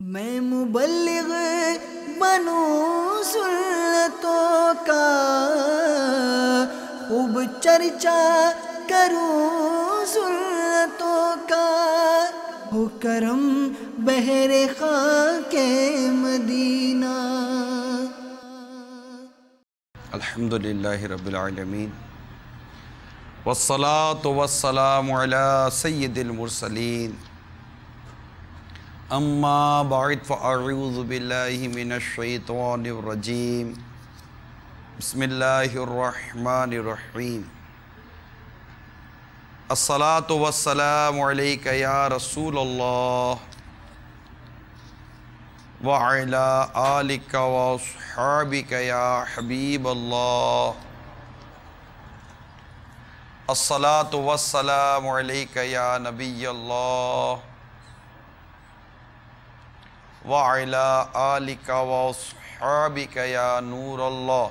میں مبلغ بنوں سنتوں کا، خوب چرچا کروں سنتوں کا، ہو کرم بہر خاک مدینہ۔ الحمدللہ رب العالمین، والصلاة والسلام علی سید المرسلین، اما بعد فاعوذ باللہ من الشیطان الرجیم، بسم اللہ الرحمن الرحیم۔ الصلاة والسلام علیک یا رسول اللہ وعلی آلک واصحابک یا حبیب اللہ۔ الصلاة والسلام علیک یا نبی اللہ وعلی آلک واصحابک یا نور اللہ۔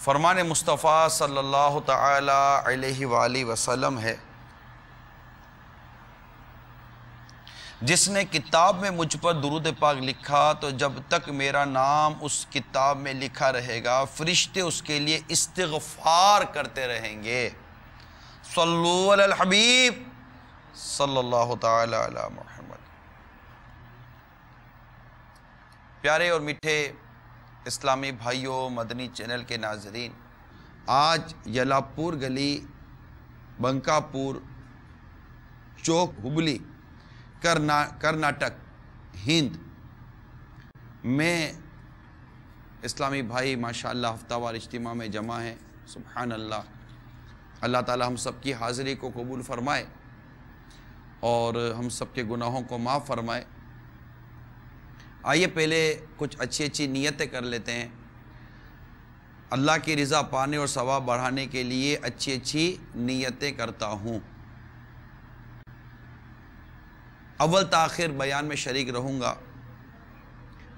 فرمان مصطفیٰ صلی اللہ تعالی علیہ وآلہ وسلم ہے، جس نے کتاب میں مجھ پر درود پاک لکھا تو جب تک میرا نام اس کتاب میں لکھا رہے گا فرشتے اس کے لیے استغفار کرتے رہیں گے۔ صلو علی الحبیب صلی اللہ تعالی علی محمد۔ پیارے اور میٹھے اسلامی بھائیوں، مدنی چینل کے ناظرین، آج یلاپور گلی، بنکاپور چوک، ہبلی، کرناٹک، ہند میں اسلامی بھائی ماشاءاللہ ہفتہ وار اجتماع میں جمع ہیں۔ سبحان اللہ، اللہ تعالی ہم سب کی حاضری کو قبول فرمائے اور ہم سب کے گناہوں کو معاف فرمائے۔ آئیے پہلے کچھ اچھی نیتیں کر لیتے ہیں۔ اللہ کی رضا پانے اور ثواب بڑھانے کے لیے اچھی نیتیں کرتا ہوں۔ اول تاخیر بیان میں شریک رہوں گا،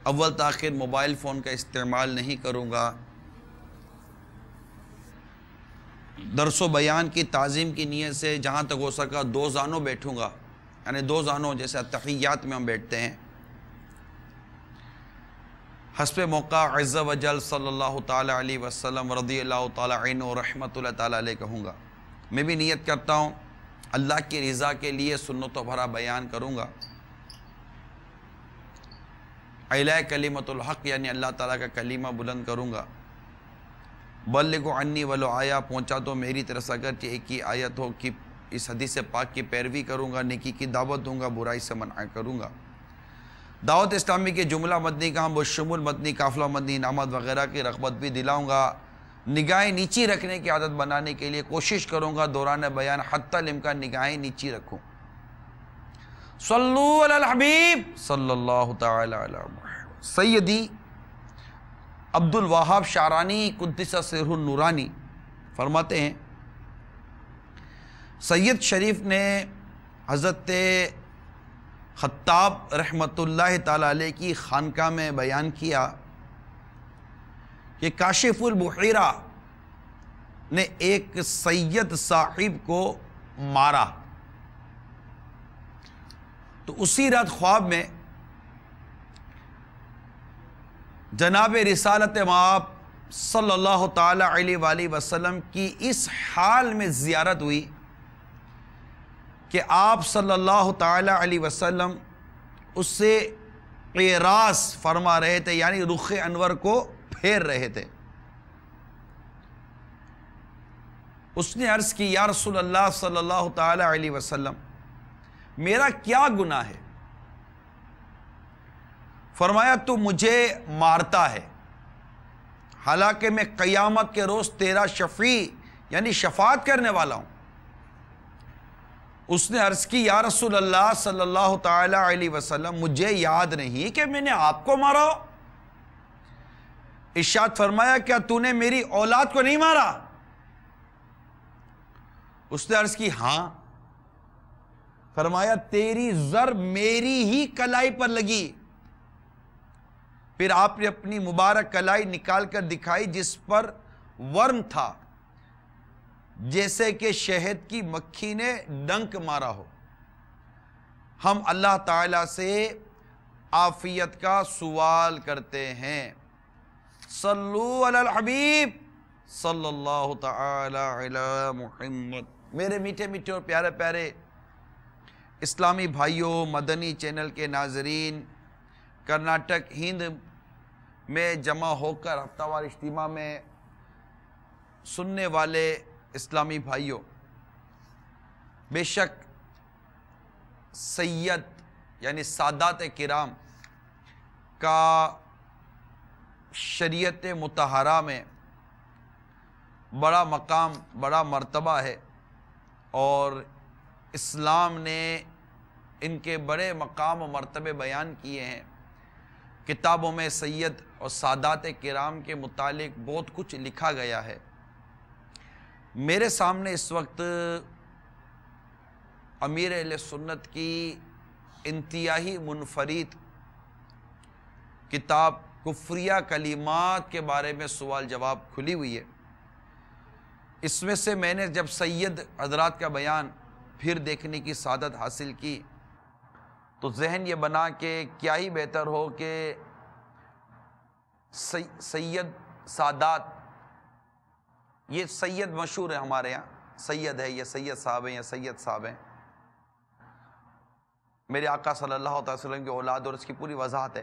اول تاخیر موبائل فون کا استعمال نہیں کروں گا، درس و بیان کی تعظیم کی نیت سے جہاں تک ہو سکا دو زانوں بیٹھوں گا، یعنی دو زانوں جیسے تحیات میں ہم بیٹھتے ہیں۔ حسب موقع عز و جل صلی اللہ تعالی علیہ وسلم رضی اللہ تعالی عنہ و رحمت اللہ تعالی علیہ کہوں گا۔ میں بھی نیت کرتا ہوں اللہ کی رضا کے لیے سنتوں بھرا بیان کروں گا، اعلاء کلمت الحق یعنی اللہ تعالیٰ کا کلمہ بلند کروں گا۔ بلغوا عنی ولو آیا، پہنچا تو میری طرف سے اگرچہ ایک ہی آیت ہو، کہ اس حدیث پاک کی پیروی کروں گا، نیکی کی دعوت دوں گا، برائی سے منع کروں گا۔ دعوت اسلامی کے جملہ مدنی کام بشمول مدنی قافلہ مدنی انعامات وغیرہ کی رغبت بھی دلاؤں گا۔ نگاہیں نیچی رکھنے کی عادت بنانے کے لیے کوشش کروں گا، دوران بیان حتی الامکان نگاہیں نیچی رکھوں۔ صلو علی الحبیب صلی اللہ تعالی علی محمد۔ سیدی عبد الوہاب شعرانی قدس سرہ النورانی فرماتے ہیں، سید شریف نے حضرت خطاب رحمت اللہ تعالی علیہ کی خانقاہ میں بیان کیا کہ کاشف البحیرہ نے ایک سید صاحب کو مارا، تو اسی رات خواب میں جناب رسالت مآب صلی اللہ تعالی علیہ وآلہ وسلم کی اس حال میں زیارت ہوئی کہ آپ صلی اللہ تعالی علیہ وسلم اس سے قیراس فرما رہے تھے، یعنی رخ انور کو پھیر رہے تھے۔ اس نے عرض کی، یا رسول اللہ صلی اللہ تعالی علیہ وسلم، میرا کیا گناہ ہے؟ فرمایا تو مجھے مارتا ہے، حالانکہ میں قیامت کے روز تیرا شفیع یعنی شفاعت کرنے والا ہوں۔ اس نے عرض کی، یا رسول اللہ صلی اللہ تعالی علیہ وسلم، مجھے یاد نہیں کہ میں نے آپ کو مارا ہو۔ ارشاد فرمایا، کیا تو نے میری اولاد کو نہیں مارا؟ اس نے عرض کی، ہاں۔ فرمایا، تیری زر میری ہی کلائی پر لگی۔ پھر آپ نے اپنی مبارک کلائی نکال کر دکھائی جس پر ورم تھا، جیسے کہ شہد کی مکھی نے ڈنک مارا ہو۔ ہم اللہ تعالیٰ سے عافیت کا سوال کرتے ہیں۔ صلو علی الحبیب صلی اللہ تعالی علی محمد۔ میرے میٹھے میٹھے اور پیارے پیارے اسلامی بھائیوں، مدنی چینل کے ناظرین، کرناٹک ہند میں جمع ہو کر ہفتہ وار اجتماع میں سننے والے اسلامی بھائیوں، بے شک سید یعنی سادات کرام کا شریعت مطہرہ میں بڑا مقام، بڑا مرتبہ ہے، اور اسلام نے ان کے بڑے مقام و مرتبے بیان کیے ہیں۔ کتابوں میں سید اور سادات کرام کے متعلق بہت کچھ لکھا گیا ہے۔ میرے سامنے اس وقت امیر اہل سنت کی انتہائی منفرد کتاب کفریہ کلمات کے بارے میں سوال جواب کھلی ہوئی ہے۔ اس میں سے میں نے جب سید حضرات کا بیان پھر دیکھنے کی سعادت حاصل کی تو ذہن یہ بنا کہ کیا ہی بہتر ہو کہ سید سادات، یہ سید مشہور ہے ہمارے یہاں، سید ہے، یہ سید صاحب ہیں یا سید صاحب ہیں، میرے آقا صلی اللہ علیہ وسلم کی اولاد، اور اس کی پوری وضاحت ہے۔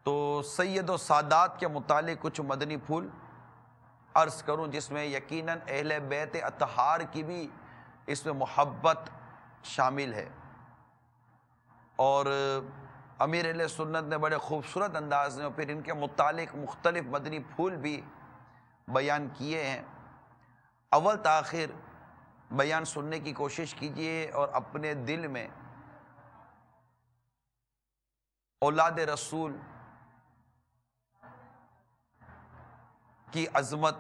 تو سید و سادات کے متعلق کچھ مدنی پھول عرض کروں، جس میں یقیناً اہل بیت اطہار کی بھی اس میں محبت شامل ہے، اور امیر اہل سنت نے بڑے خوبصورت انداز میں اور پھر ان کے متعلق مختلف مدنی پھول بھی بیان کیے ہیں۔ اول تاخیر بیان سننے کی کوشش کیجئے اور اپنے دل میں اولاد رسول کی عظمت،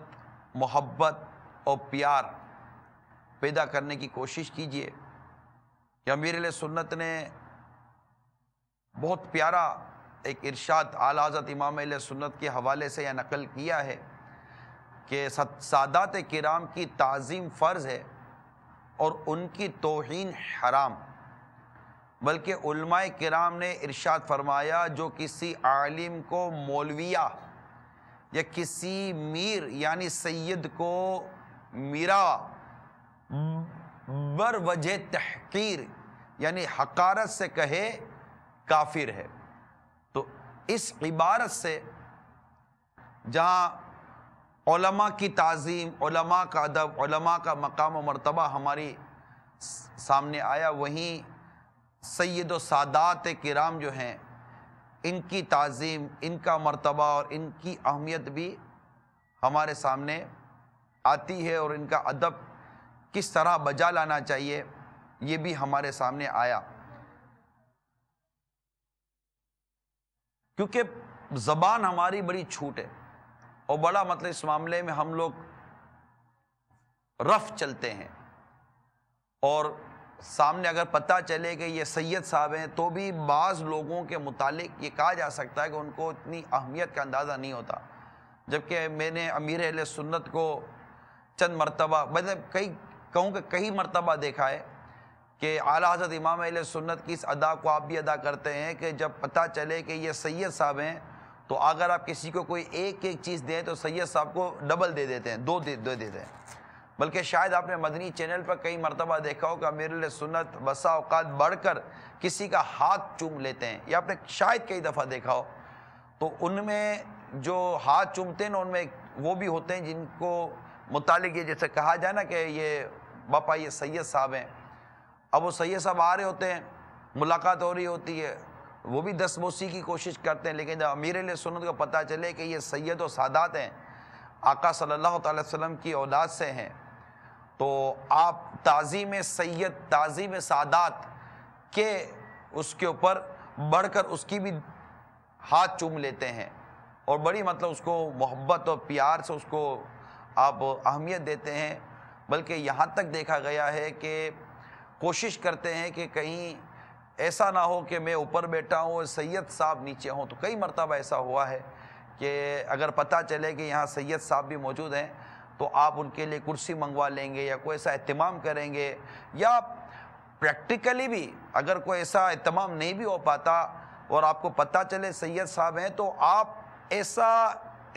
محبت اور پیار پیدا کرنے کی کوشش کیجئے کہ امیر علیہ سنت نے بہت پیارا ایک ارشاد اعلیٰ حضرت امام علیہ سنت کے حوالے سے یہ نقل کیا ہے کہ سادات کرام کی تعظیم فرض ہے اور ان کی توہین حرام، بلکہ علماء کرام نے ارشاد فرمایا جو کسی عالم کو مولویہ یا کسی میر یعنی سید کو میرا بر وجہ تحقیر یعنی حقارت سے کہے کافر ہے۔ تو اس عبارت سے جہاں علماء کی تعظیم، علماء کا ادب، علماء کا مقام و مرتبہ ہماری سامنے آیا، وہیں سید و سادات کرام جو ہیں ان کی تعظیم، ان کا مرتبہ اور ان کی اہمیت بھی ہمارے سامنے آتی ہے، اور ان کا ادب کس طرح بجا لانا چاہیے یہ بھی ہمارے سامنے آیا۔ کیونکہ زبان ہماری بڑی چھوٹ ہے، اور بڑا مطلب اس معاملے میں ہم لوگ رف چلتے ہیں، اور سامنے اگر پتہ چلے کہ یہ سید صاحب ہیں تو بھی بعض لوگوں کے متعلق یہ کہا جا سکتا ہے کہ ان کو اتنی اہمیت کا اندازہ نہیں ہوتا، جبکہ میں نے امیر اہل سنت کو چند مرتبہ، مطلب کہوں کہ کئی مرتبہ دیکھا ہے کہ اعلیٰ حضرت امام اہل سنت کی اس ادا کو آپ بھی ادا کرتے ہیں کہ جب پتہ چلے کہ یہ سید صاحب ہیں تو اگر آپ کسی کو کوئی ایک چیز دیں تو سید صاحب کو ڈبل دے دیتے ہیں، دو دے دیتے ہیں۔ بلکہ شاید آپ نے مدنی چینل پر کئی مرتبہ دیکھا ہو کہ امیر اہل سنت بسا اوقات بڑھ کر کسی کا ہاتھ چوم لیتے ہیں، یا آپ نے شاید کئی دفعہ دیکھا ہو، تو ان میں جو ہاتھ چومتے ہیں ان میں وہ بھی ہوتے ہیں جن کو متعلق یہ جیسے کہا جائے نا کہ یہ باپا یہ سید صاحب ہیں، اب وہ سید صاحب آ رہے ہوتے ہیں، ملاقات ہو رہی ہوتی ہے، وہ بھی دست بوسی کی کوشش کرتے ہیں، لیکن جب امیر اہل سنت کو پتہ چلے کہ یہ سید و سادات ہیں، آقا صلی اللہ تعالی وسلم کی اولاد سے ہیں، تو آپ تعظیم سید، تعظیم سادات کے اس کے اوپر بڑھ کر اس کی بھی ہاتھ چوم لیتے ہیں، اور بڑی مطلب اس کو محبت اور پیار سے اس کو آپ اہمیت دیتے ہیں، بلکہ یہاں تک دیکھا گیا ہے کہ کوشش کرتے ہیں کہ کہیں ایسا نہ ہو کہ میں اوپر بیٹھا ہوں اور سید صاحب نیچے ہوں۔ تو کئی مرتبہ ایسا ہوا ہے کہ اگر پتہ چلے کہ یہاں سید صاحب بھی موجود ہیں تو آپ ان کے لیے کرسی منگوا لیں گے یا کوئی ایسا اہتمام کریں گے، یا پریکٹیکلی بھی اگر کوئی ایسا اہتمام نہیں بھی ہو پاتا اور آپ کو پتہ چلے سید صاحب ہیں، تو آپ ایسا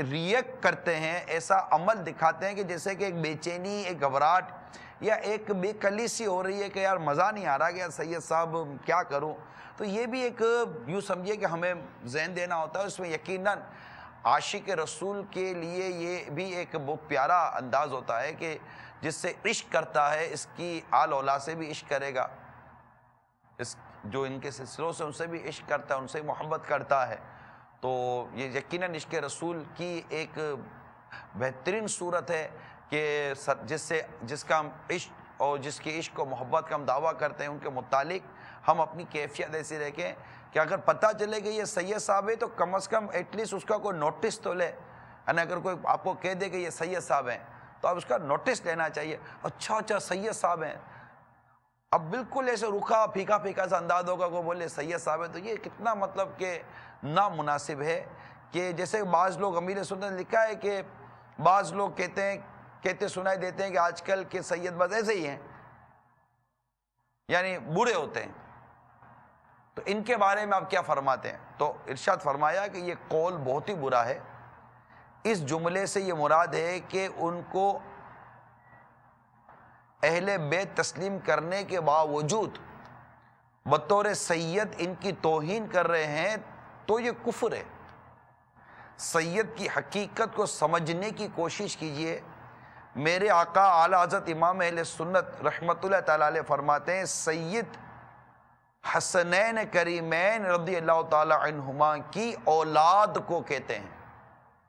ریئیکٹ کرتے ہیں، ایسا عمل دکھاتے ہیں کہ جیسے کہ ایک بے چینی، ایک گھبراہٹ یا ایک بے کلی سی ہو رہی ہے کہ یار مزہ نہیں آ رہا کہ یار سید صاحب کیا کروں. تو یہ بھی ایک یوں سمجھیے کہ ہمیں ذہن دینا ہوتا ہے. اس میں یقیناً عاشق رسول کے لیے یہ بھی ایک بہت پیارا انداز ہوتا ہے کہ جس سے عشق کرتا ہے اس کی آل اولاد سے بھی عشق کرے گا، اس جو ان کے سلسلوں سے ان سے بھی عشق کرتا ہے، ان سے محبت کرتا ہے. تو یہ یقیناً عشق رسول کی ایک بہترین صورت ہے کہ جس کا ہم عشق اور جس کی عشق و محبت کا ہم دعویٰ کرتے ہیں ان کے متعلق ہم اپنی کیفیت ایسی رکھیں کہ اگر پتہ چلے کہ یہ سید صاحب ہے تو کم از کم ایٹ لیسٹ اس کا کوئی نوٹس تو لے. یعنی اگر کوئی آپ کو کہہ دے کہ یہ سید صاحب ہیں تو آپ اس کا نوٹس لینا چاہیے. اچھا سید صاحب ہیں. اب بالکل ایسے روکھا پھیکا سا انداز ہوگا کو بولے سید صاحب ہے، تو یہ کتنا مطلب کہ نامناسب ہے. کہ جیسے بعض لوگ امیر سنت نے لکھا ہے کہ بعض لوگ کہتے سنائی دیتے ہیں کہ آج کل کے سید بس ایسے ہی ہیں، یعنی برے ہوتے ہیں. تو ان کے بارے میں آپ کیا فرماتے ہیں؟ تو ارشاد فرمایا کہ یہ قول بہت ہی برا ہے. اس جملے سے یہ مراد ہے کہ ان کو اہل بیت تسلیم کرنے کے باوجود بطور سید ان کی توہین کر رہے ہیں تو یہ کفر ہے. سید کی حقیقت کو سمجھنے کی کوشش کیجئے. میرے آقا اعلی حضرت امام اہل سنت رحمت اللہ تعالی علیہ فرماتے ہیں سید حسنین کریمین رضی اللہ تعالی عنہما کی اولاد کو کہتے ہیں.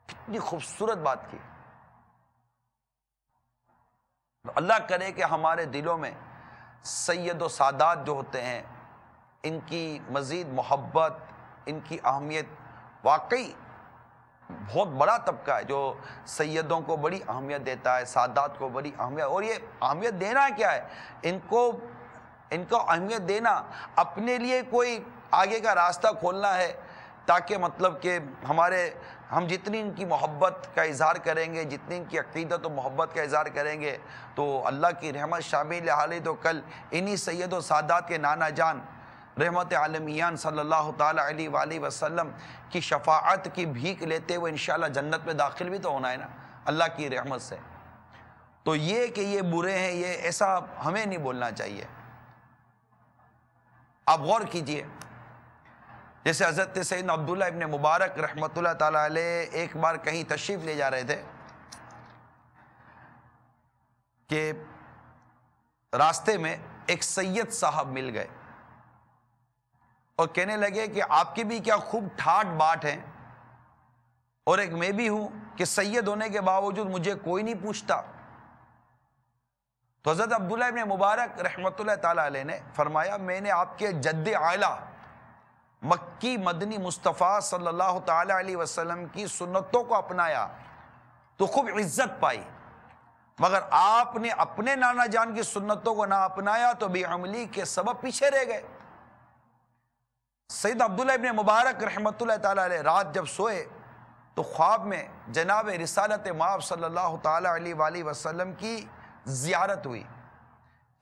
کتنی خوبصورت بات کی. اللہ کرے کہ ہمارے دلوں میں سید و سادات جو ہوتے ہیں ان کی مزید محبت، ان کی اہمیت، واقعی بہت بڑا طبقہ ہے جو سیدوں کو بڑی اہمیت دیتا ہے، سادات کو بڑی اہمیت. اور یہ اہمیت دینا کیا ہے؟ ان کو اہمیت دینا اپنے لیے کوئی آگے کا راستہ کھولنا ہے تاکہ مطلب کہ ہم جتنی ان کی محبت کا اظہار کریں گے، جتنی ان کی عقیدت و محبت کا اظہار کریں گے تو اللہ کی رحمت شامل حالی. تو کل انہی سید و سادات کے نانا جان رحمت عالمیان صلی اللہ تعالی علیہ وآلہ وسلم کی شفاعت کی بھیک لیتے ہوئے انشاءاللہ جنت میں داخل بھی تو ہونا ہے نا اللہ کی رحمت سے. تو یہ کہ یہ برے ہیں، یہ ایسا ہمیں نہیں بولنا چاہیے. آپ غور کیجئے، جیسے حضرت سیدنا عبداللہ ابن مبارک رحمت اللہ تعالی علیہ ایک بار کہیں تشریف لے جا رہے تھے کہ راستے میں ایک سید صاحب مل گئے اور کہنے لگے کہ آپ کی بھی کیا خوب ٹھاٹ باٹ ہیں اور ایک میں بھی ہوں کہ سید ہونے کے باوجود مجھے کوئی نہیں پوچھتا. تو حضرت عبداللہ ابن مبارک رحمت اللہ تعالی علیہ نے فرمایا میں نے آپ کے جد اعلیٰ مکی مدنی مصطفیٰ صلی اللہ تعالی علیہ وسلم کی سنتوں کو اپنایا تو خوب عزت پائی، مگر آپ نے اپنے نانا جان کی سنتوں کو نہ اپنایا تو بے عملی کے سبب پیچھے رہ گئے. سید عبداللہ ابن مبارک رحمت اللہ تعالی علیہ رات جب سوئے تو خواب میں جناب رسالت مآب صلی اللہ تعالی علیہ وآلہ وسلم کی زیارت ہوئی.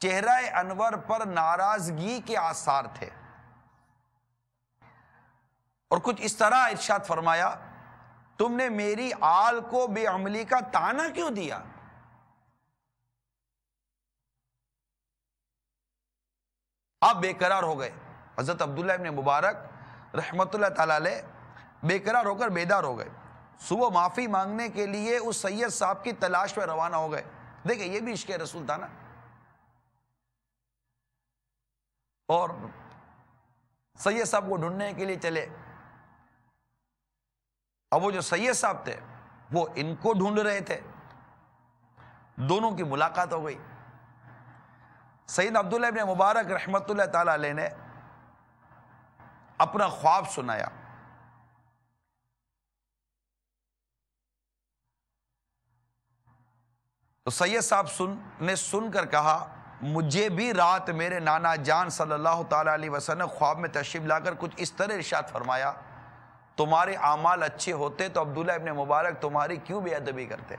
چہرہ انور پر ناراضگی کے آثار تھے اور کچھ اس طرح ارشاد فرمایا تم نے میری آل کو بے عملی کا طعنہ کیوں دیا؟ آپ بے قرار ہو گئے. حضرت عبداللہ ابن مبارک رحمت اللہ تعالی علیہ بے قرار ہو کر بیدار ہو گئے. صبح معافی مانگنے کے لیے اس سید صاحب کی تلاش میں روانہ ہو گئے. دیکھیں یہ بھی عشق رسول تھا نا. اور سید صاحب کو ڈھونڈنے کے لیے چلے. اب وہ جو سید صاحب تھے وہ ان کو ڈھونڈ رہے تھے. دونوں کی ملاقات ہو گئی. سید عبداللہ ابن مبارک رحمت اللہ تعالی علیہ نے اپنا خواب سنایا. تو سید صاحب نے سن کر کہا مجھے بھی رات میرے نانا جان صلی اللہ تعالی علیہ وسلم خواب میں تشریف لا کر کچھ اس طرح ارشاد فرمایا تمہارے اعمال اچھے ہوتے تو عبداللہ ابن مبارک تمہاری کیوں بے ادبی کرتے؟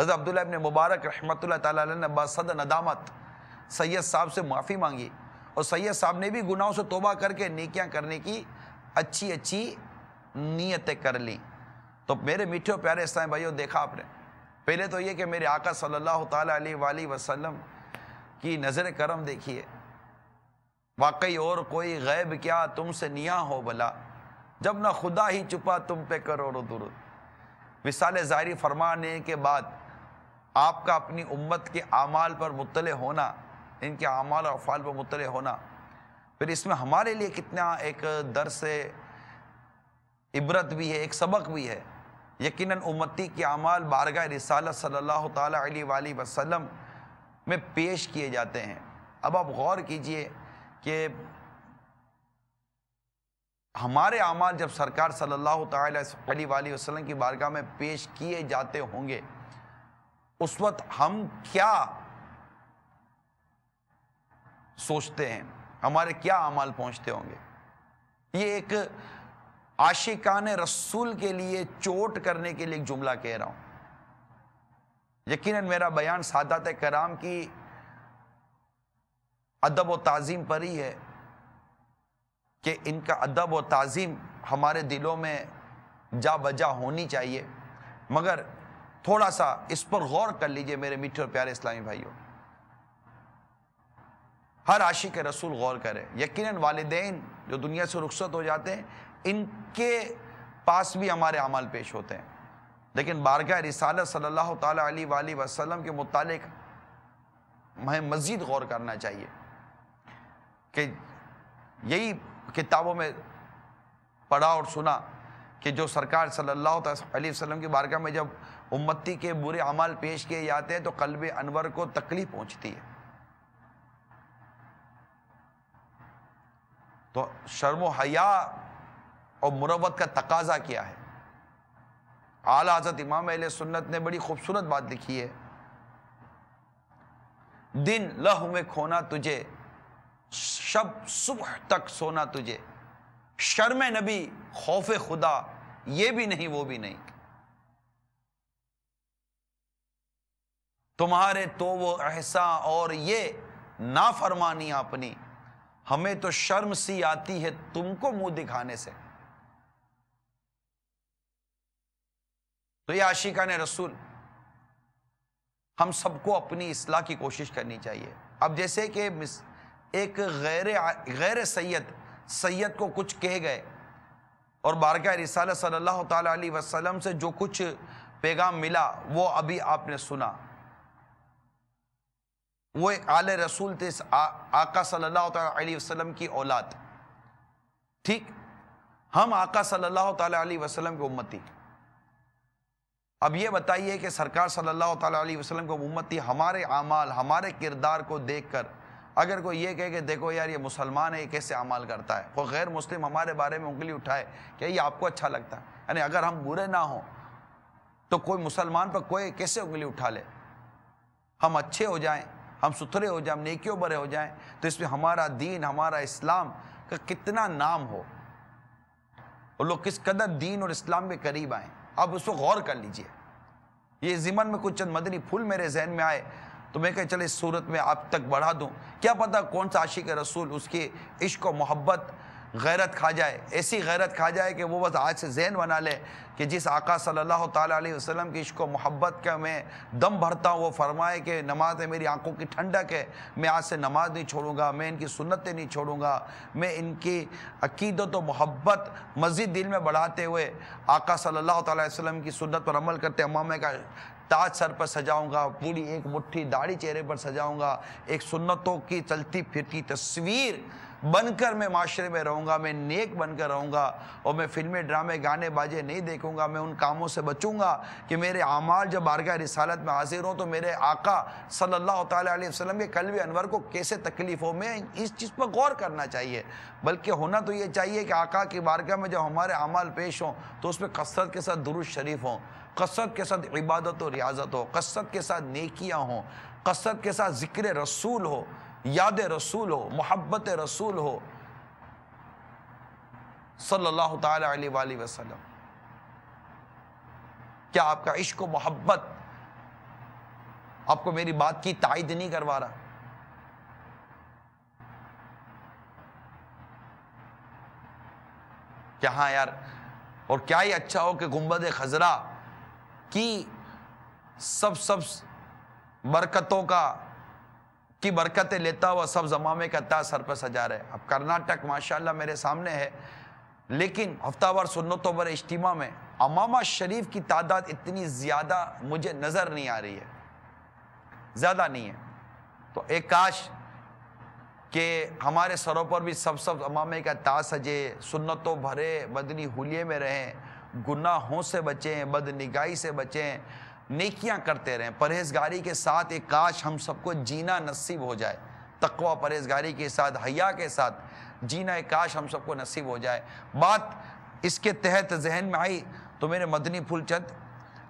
حضرت عبداللہ ابن مبارک رحمۃ اللہ تعالیٰ علیہ نے بصد ندامت سید صاحب سے معافی مانگی، اور سید صاحب نے بھی گناہوں سے توبہ کر کے نیکیاں کرنے کی اچھی اچھی نیتیں کر لیں۔ تو میرے میٹھے اور پیارے اسلامی بھائیوں، دیکھا آپ نے، پہلے تو یہ کہ میرے آقا صلی اللہ تعالیٰ علیہ وآلہ وسلم کی نظر کرم دیکھیے، واقعی اور کوئی غیب کیا تم سے نیاں ہو بھلا، جب نہ خدا ہی چھپا تم پہ کروڑوں درود۔ وصال ظاہری فرمانے کے بعد آپ کا اپنی امت کے اعمال پر مطلع ہونا، ان کے اعمال اور افعال پر مطلع ہونا، پھر اس میں ہمارے لیے کتنا ایک درس عبرت بھی ہے، ایک سبق بھی ہے۔ یقیناً امتی کے اعمال بارگاہ رسالت صلی اللہ تعالیٰ علیہ وآلہ وسلم میں پیش کیے جاتے ہیں۔ اب آپ غور کیجئے کہ ہمارے اعمال جب سرکار صلی اللہ تعالیٰ علیہ وآلہ وسلم کی بارگاہ میں پیش کیے جاتے ہوں گے، اس وقت ہم کیا سوچتے ہیں، ہمارے کیا اعمال پہنچتے ہوں گے؟ یہ ایک عاشقان رسول کے لیے چوٹ کرنے کے لیے ایک جملہ کہہ رہا ہوں۔ یقیناً میرا بیان سادات کرام کی ادب و تعظیم پر ہی ہے کہ ان کا ادب و تعظیم ہمارے دلوں میں جا بجا ہونی چاہیے، مگر تھوڑا سا اس پر غور کر لیجئے میرے میٹھے اور پیارے اسلامی بھائیوں۔ ہر عاشق رسول غور کرے۔ یقیناً والدین جو دنیا سے رخصت ہو جاتے ہیں، ان کے پاس بھی ہمارے اعمال پیش ہوتے ہیں، لیکن بارگاہ رسالت صلی اللہ تعالیٰ علیہ وآلہ وسلم کے متعلق ہمیں مزید غور کرنا چاہیے کہ یہی کتابوں میں پڑھا اور سنا کہ جو سرکار صلی اللہ علیہ وسلم کی بارگاہ میں جب امتی کے برے اعمال پیش کیے جاتے ہیں تو قلب انور کو تکلیف پہنچتی ہے۔ تو شرم و حیا اور مروت کا تقاضا کیا ہے؟ اعلیٰ حضرت امام اہل سنت نے بڑی خوبصورت بات لکھی ہے، دن لہو میں کھونا تجھے، شب صبح تک سونا تجھے، شرم نبی خوف خدا، یہ بھی نہیں وہ بھی نہیں، تمہارے تو وہ احساں اور یہ نافرمانی اپنی، ہمیں تو شرم سی آتی ہے تم کو منہ دکھانے سے۔ تو یہ عاشقان رسول، ہم سب کو اپنی اصلاح کی کوشش کرنی چاہیے۔ اب جیسے کہ ایک غیر سید کو کچھ کہے گئے اور بارگاہ رسالت صلی اللہ تعالیٰ علیہ وسلم سے جو کچھ پیغام ملا وہ ابھی آپ نے سنا، وہ ایک آل رسول تھے، آقا صلی اللہ تعالیٰ علیہ وسلم کی اولاد، ٹھیک؟ ہم آقا صلی اللہ تعالیٰ علیہ وسلم کے امتی۔ اب یہ بتائیے کہ سرکار صلی اللہ تعالیٰ علیہ وسلم کو امتی ہمارے اعمال، ہمارے کردار کو دیکھ کر اگر کوئی یہ کہے کہ دیکھو یار یہ مسلمان ہے، یہ کیسے اعمال کرتا ہے، کوئی غیر مسلم ہمارے بارے میں انگلی اٹھائے کہ یہ آپ کو اچھا لگتا ہے، یعنی اگر ہم برے نہ ہوں تو کوئی مسلمان پر کوئی کیسے انگلی اٹھا لے؟ ہم اچھے ہو جائیں، ہم ستھرے ہو جائیں، ہم نیکیوں برے ہو جائیں تو اس میں ہمارا دین، ہمارا اسلام کا کتنا نام ہو، اور لوگ کس قدر دین اور اسلام کے قریب آئیں۔ اب اس کو غور کر لیجئے۔ یہ ضمن میں کچھ چند مدنی پھول میرے ذہن میں آئے تو میں کہا چلے اس صورت میں آپ تک بڑھا دوں، کیا پتہ کون سا عاشق رسول اس کی عشق و محبت غیرت کھا جائے، ایسی غیرت کھا جائے کہ وہ بس آج سے ذہن بنا لے کہ جس آقا صلی اللہ تعالیٰ علیہ وسلم کی عشق و محبت کا میں دم بھرتا ہوں، وہ فرمائے کہ نماز میری آنکھوں کی ٹھنڈک ہے، میں آج سے نماز نہیں چھوڑوں گا، میں ان کی سنتیں نہیں چھوڑوں گا، میں ان کی عقیدت و محبت مزید دل میں بڑھاتے ہوئے آقا صلی اللہ تعالیٰ علیہ وسلم کی سنت پر عمل کرتے امامہ کا تاج سر پر سجاؤں گا، پوری ایک مٹھی داڑھی چہرے پر سجاؤں گا، ایک سنتوں کی چلتی پھرتی تصویر بن کر میں معاشرے میں رہوں گا، میں نیک بن کر رہوں گا، اور میں فلمیں ڈرامے گانے باجے نہیں دیکھوں گا، میں ان کاموں سے بچوں گا کہ میرے اعمال جب بارگاہ رسالت میں حاضر ہوں تو میرے آقا صلی اللہ تعالیٰ علیہ وسلم کے قلب انور کو کیسے تکلیف ہو۔ میں اس چیز پر غور کرنا چاہیے، بلکہ ہونا تو یہ چاہیے کہ آقا کی بارگاہ میں جب ہمارے اعمال پیش ہوں تو اس میں کثرت کے ساتھ درود شریف ہوں، کثرت کے ساتھ عبادت و ریاضت ہو، کثرت کے ساتھ نیکیاں ہوں، کثرت کے ساتھ ذکر رسول ہو، یاد رسول ہو، محبت رسول ہو صلی اللہ تعالیٰ علیہ وآلہ وسلم۔ کیا آپ کا عشق و محبت آپ کو میری بات کی تائید نہیں کروا رہا؟ کیا ہاں یار، اور کیا ہی اچھا ہو کہ گنبد خضرا کی سب برکتوں کی برکتیں لیتا ہوا سب امامے کا تاج سر پر سجا رہے. اب کرناٹک ماشاءاللہ میرے سامنے ہے، لیکن ہفتہ وار سنتوں پر اجتماع میں امامہ شریف کی تعداد اتنی زیادہ مجھے نظر نہیں آ رہی ہے، زیادہ نہیں ہے. تو ایک کاش کہ ہمارے سروں پر بھی سب امامے کا تاج سجے، سنتوں بھرے مدنی حلیے میں رہیں، گناہوں سے بچیں، بدنگاہی سے بچیں، نیکیاں کرتے رہیں، پرہیزگاری کے ساتھ. ایک کاش ہم سب کو جینا نصیب ہو جائے، تقوی پرہیزگاری کے ساتھ، حیا کے ساتھ جینا ایک کاش ہم سب کو نصیب ہو جائے. بات اس کے تحت ذہن میں آئی تو میرے مدنی پھول چند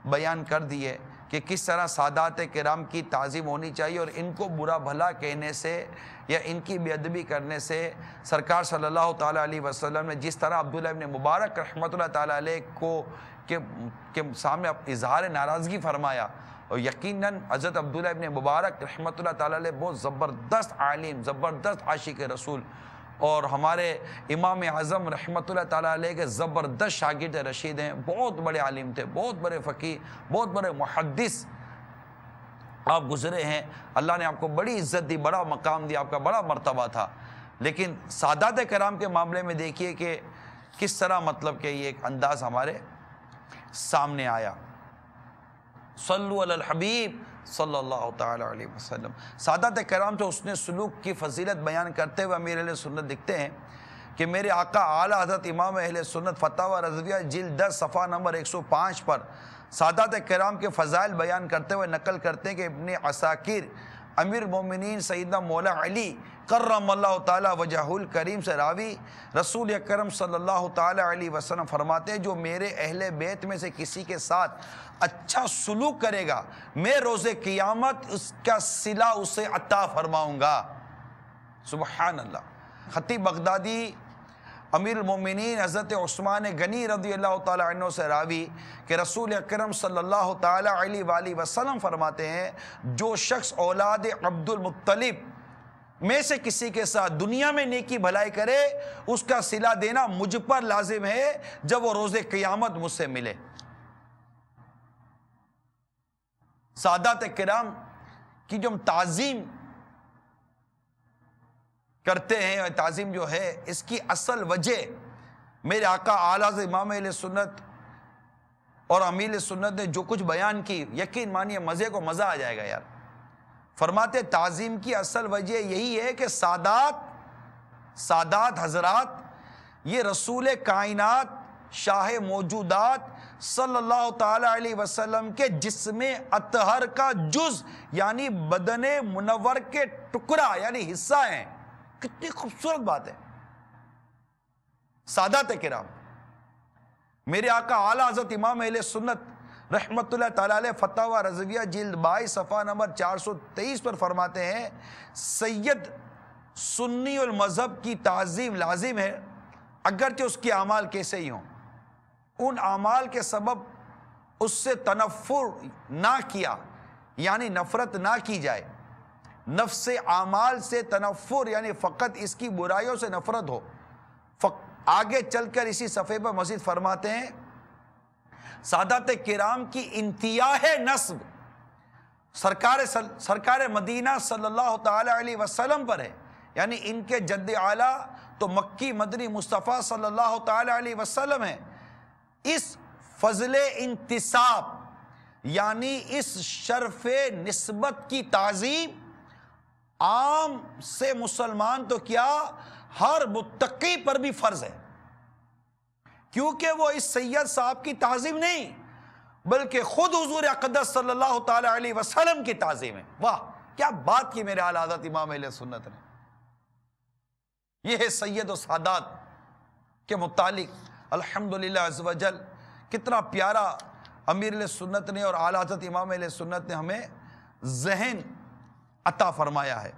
بیان کر دیے کہ کس طرح سادات کرام کی تعظیم ہونی چاہیے، اور ان کو برا بھلا کہنے سے یا ان کی بے ادبی کرنے سے سرکار صلی اللہ تعالیٰ علیہ وسلم نے جس طرح عبداللہ ابن مبارک رحمۃ اللہ تعالیٰ علیہ کو کے سامنے اظہار ناراضگی فرمایا. اور یقیناً حضرت عبداللہ ابن مبارک رحمۃ اللہ تعالیٰ علیہ بہت زبردست عالم، زبردست عاشق رسول، اور ہمارے امام اعظم رحمۃ اللہ تعالیٰ علیہ کے زبردست شاگرد رشید ہیں. بہت بڑے عالم تھے، بہت بڑے فقیہ، بہت بڑے محدث آپ گزرے ہیں. اللہ نے آپ کو بڑی عزت دی، بڑا مقام دیا، آپ کا بڑا مرتبہ تھا. لیکن سادات کرام کے معاملے میں دیکھیے کہ کس طرح مطلب کہ یہ ایک انداز ہمارے سامنے آیا. صلو علی الحبیب صلی اللہ تعالی علیہ وسلم. سادات کرام تو اس نے سلوک کی فضیلت بیان کرتے ہوئے امیر اہل سنت لکھتے ہیں کہ میرے آقا اعلیٰ حضرت امام اہل سنت فتاوی رضویہ جلد 10 صفحہ نمبر 105 پر سادات کرام کے فضائل بیان کرتے ہوئے نقل کرتے ہیں کہ ابن عساکر امیر المومنین سیدنا مولا علی کرم اللہ تعالیٰ وجہ الکریم سے راوی رسول اکرم صلی اللہ تعالیٰ علیہ وسلم فرماتے ہیں جو میرے اہل بیت میں سے کسی کے ساتھ اچھا سلوک کرے گا میں روز قیامت اس کا صلہ اسے عطا فرماؤں گا. سبحان اللہ. خطیب بغدادی امیر المومنین حضرت عثمان غنی رضی اللہ تعالیٰ عنہ سے راوی کہ رسول اکرم صلی اللہ تعالیٰ علیہ وآلہ وسلم فرماتے ہیں جو شخص اولاد عبد المطلب میں سے کسی کے ساتھ دنیا میں نیکی بھلائی کرے اس کا صلہ دینا مجھ پر لازم ہے جب وہ روز قیامت مجھ سے ملے. سادات کرام کی جو ہم تعظیم کرتے ہیں، اور تعظیم جو ہے اس کی اصل وجہ میرے آقا اعلیٰ امام اہل سنت اور امیر سنت نے جو کچھ بیان کی، یقین مانیے مزے کو مزہ آ جائے گا یار. فرماتے تعظیم کی اصل وجہ یہی ہے کہ سادات حضرات یہ رسول کائنات شاہ موجودات صلی اللہ تعالی علیہ وسلم کے جسم اطہر کا جز یعنی بدن منور کے ٹکڑا یعنی حصہ ہیں. کتنی خوبصورت بات ہے. سادات کرام میرے آقا اعلیٰ حضرت امام اہل سنت رحمت اللہ تعالیٰ علیہ فتاوی رضویہ جلد 22 صفحہ نمبر 423 پر فرماتے ہیں سید سنی المذہب کی تعظیم لازم ہے اگرچہ اس کے اعمال کیسے ہی ہوں. ان اعمال کے سبب اس سے تنفر نہ کیا یعنی نفرت نہ کی جائے. نفس اعمال سے تنفر یعنی فقط اس کی برائیوں سے نفرت ہو. آگے چل کر اسی صفحے پر مزید فرماتے ہیں سادات کرام کی انتہاء نسب سرکار مدینہ صلی اللہ تعالی علیہ وسلم پر ہے یعنی ان کے جد اعلیٰ تو مکی مدنی مصطفیٰ صلی اللہ تعالی علیہ وسلم ہیں. اس فضل انتساب یعنی اس شرف نسبت کی تعظیم عام سے مسلمان تو کیا ہر متقی پر بھی فرض ہے کیونکہ وہ اس سید صاحب کی تعظیم نہیں بلکہ خود حضور اقدس صلی اللہ تعالی علیہ وسلم کی تعظیم ہے. واہ کیا بات کی میرے اعلیٰ حضرت امام اہل سنت نے. یہ ہے سید و سادات کے متعلق الحمدللہ عز و جل کتنا پیارا امیر اہل سنت نے اور اعلیٰ حضرت امام اہل سنت نے ہمیں ذہن عطا فرمایا ہے.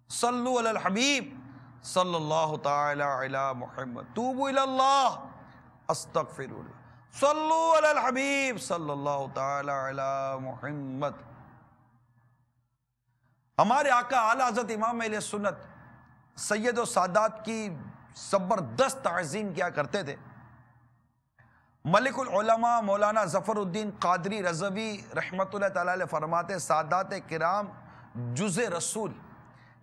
صلو علی الحبیب صلی اللہ تعالی علی محمد توبوا الی اللہ استغفرullah صلو علی الحبیب صلی اللہ تعالی علی محمد۔ ہمارے آقا اعلیٰ حضرت امام اہل سنت سید و سادات کی زبردست تعظیم کیا کرتے تھے۔ ملک العلماء مولانا ظفر الدین قادری رضوی رحمۃ اللہ تعالی علیہ فرماتے سادات کرام جز رسول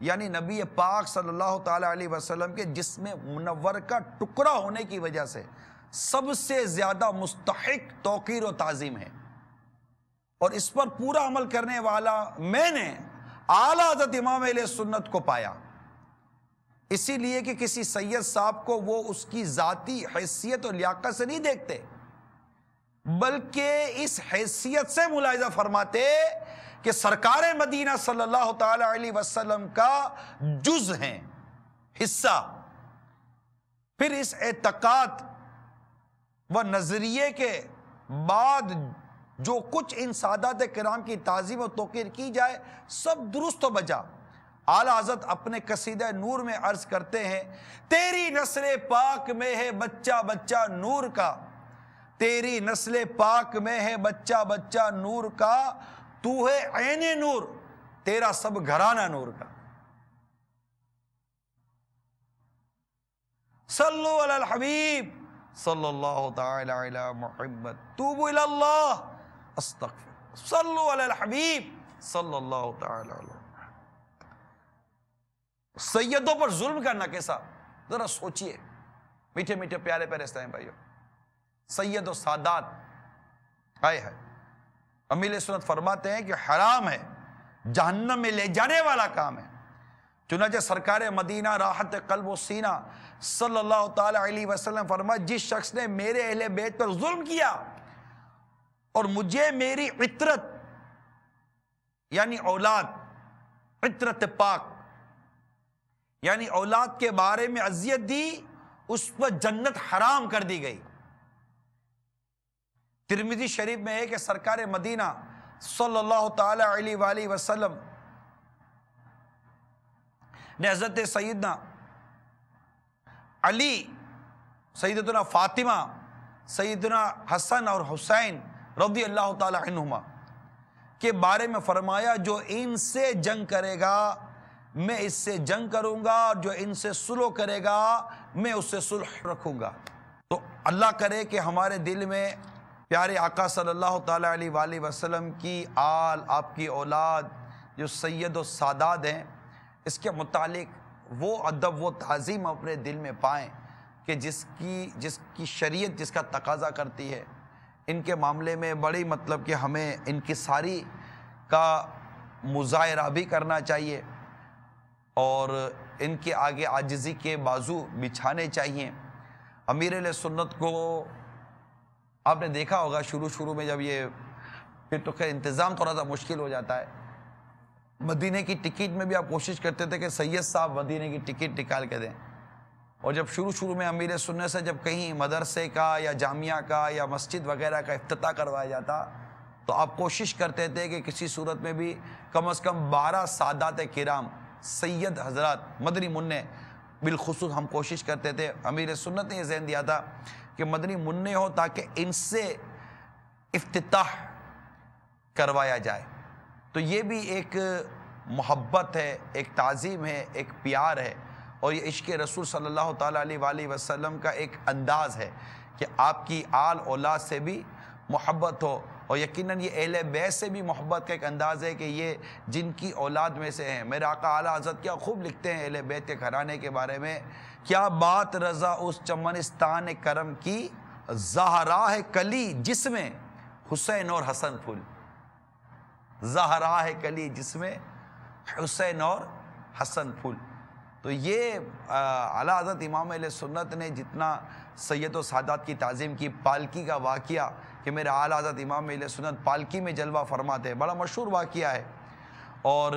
یعنی نبی پاک صلی اللہ تعالی علیہ وسلم کے جسم منور کا ٹکڑا ہونے کی وجہ سے سب سے زیادہ مستحق توقیر و تعظیم ہے، اور اس پر پورا عمل کرنے والا میں نے اعلیٰ حضرت امام اہل سنت کو پایا، اسی لیے کہ کسی سید صاحب کو وہ اس کی ذاتی حیثیت اور لیاقت سے نہیں دیکھتے، بلکہ اس حیثیت سے ملاحظہ فرماتے کہ سرکار مدینہ صلی اللہ تعالی علیہ وسلم کا جز ہیں، حصہ۔ پھر اس اعتقاد و نظریے کے بعد جو کچھ ان سادات کرام کی تعظیم و توقیر کی جائے سب درست و بجا۔ اعلیٰ حضرت اپنے قصیدہ نور میں عرض کرتے ہیں تیری نسل پاک میں ہے بچہ بچہ نور کا، تیری نسل پاک میں ہے بچہ بچہ نور کا، تو ہے عین نور تیرا سب گھرانہ نور کا۔ صلو علی الحبیب صلی اللہ تعالی علی محمد، توبوا الی اللہ استغفر، صلو علی الحبیب صلی اللہ تعالی علی۔ سیدوں پر ظلم کرنا کیسا، ذرا سوچئے میٹھے میٹھے پیارے پیارے اسلامی بھائیو، سید و سادات آئے ہے امیل سنت فرماتے ہیں کہ حرام ہے، جہنم میں لے جانے والا کام ہے۔ چنانچہ سرکار مدینہ راحت قلب و سینہ صلی اللہ تعالی علیہ وسلم فرمایا جس شخص نے میرے اہل بیت پر ظلم کیا اور مجھے میری عطرت یعنی اولاد، عطرت پاک یعنی اولاد کے بارے میں اذیت دی، اس پر جنت حرام کر دی گئی۔ ترمذی شریف میں ہے کہ سرکار مدینہ صلی اللہ تعالی علیہ وآلہ وسلم نے حضرت سیدنا علی، سیدتنا فاطمہ، سیدنا حسن اور حسین رضی اللہ تعالی عنہما کے بارے میں فرمایا جو ان سے جنگ کرے گا میں اس سے جنگ کروں گا، اور جو ان سے صلح کرے گا میں اس سے صلح رکھوں گا۔ تو اللہ کرے کہ ہمارے دل میں پیارے آقا صلی اللہ تعالی علیہ وآلہ وسلم کی آل، آپ کی اولاد جو سید و سادات ہیں، اس کے متعلق وہ ادب وہ تعظیم اپنے دل میں پائیں کہ جس کی شریعت جس کا تقاضا کرتی ہے۔ ان کے معاملے میں بڑی مطلب کہ ہمیں ان کی ساری کا مظاہرہ بھی کرنا چاہیے اور ان کے آگے عاجزی کے بازو بچھانے چاہیے۔ امیر اہل سنت کو آپ نے دیکھا ہوگا شروع میں جب یہ پھر تو خیر انتظام تھوڑا سا مشکل ہو جاتا ہے، مدینے کی ٹکٹ میں بھی آپ کوشش کرتے تھے کہ سید صاحب مدینے کی ٹکٹ نکال کے دیں، اور جب شروع میں امیر سنت سے جب کہیں مدرسے کا یا جامعہ کا یا مسجد وغیرہ کا افتتاح کروایا جاتا تو آپ کوشش کرتے تھے کہ کسی صورت میں بھی کم از کم 12 سادات کرام سید حضرات مدنی منع بالخصوص ہم کوشش کرتے تھے، امیر سنت نے یہ ذہن دیا تھا کہ مدنی منع ہو تاکہ ان سے افتتاح کروایا جائے۔ تو یہ بھی ایک محبت ہے، ایک تعظیم ہے، ایک پیار ہے، اور یہ عشق رسول صلی اللہ تعالیٰ علیہ وآلہ وسلم کا ایک انداز ہے کہ آپ کی آل اولاد سے بھی محبت ہو، اور یقیناً یہ اہل بیت سے بھی محبت کا ایک انداز ہے کہ یہ جن کی اولاد میں سے ہیں۔ میرے آقا اعلیٰ حضرت کیا خوب لکھتے ہیں اہل بیت کے گھرانے کے بارے میں، کیا بات رضا اس چمنستان کرم کی، زہرا ہے کلی جس میں حسین اور حسن پھول، زہرا ہے کلی جس میں حسین اور حسن پھول۔ تو یہ اعلیٰ حضرت امام اہل سنت نے جتنا سید و سادات کی تعظیم کی، پالکی کا واقعہ کہ میرے اعلیٰ حضرت امام اہل سنت پالکی میں جلوہ فرماتے ہیں، بڑا مشہور واقعہ ہے، اور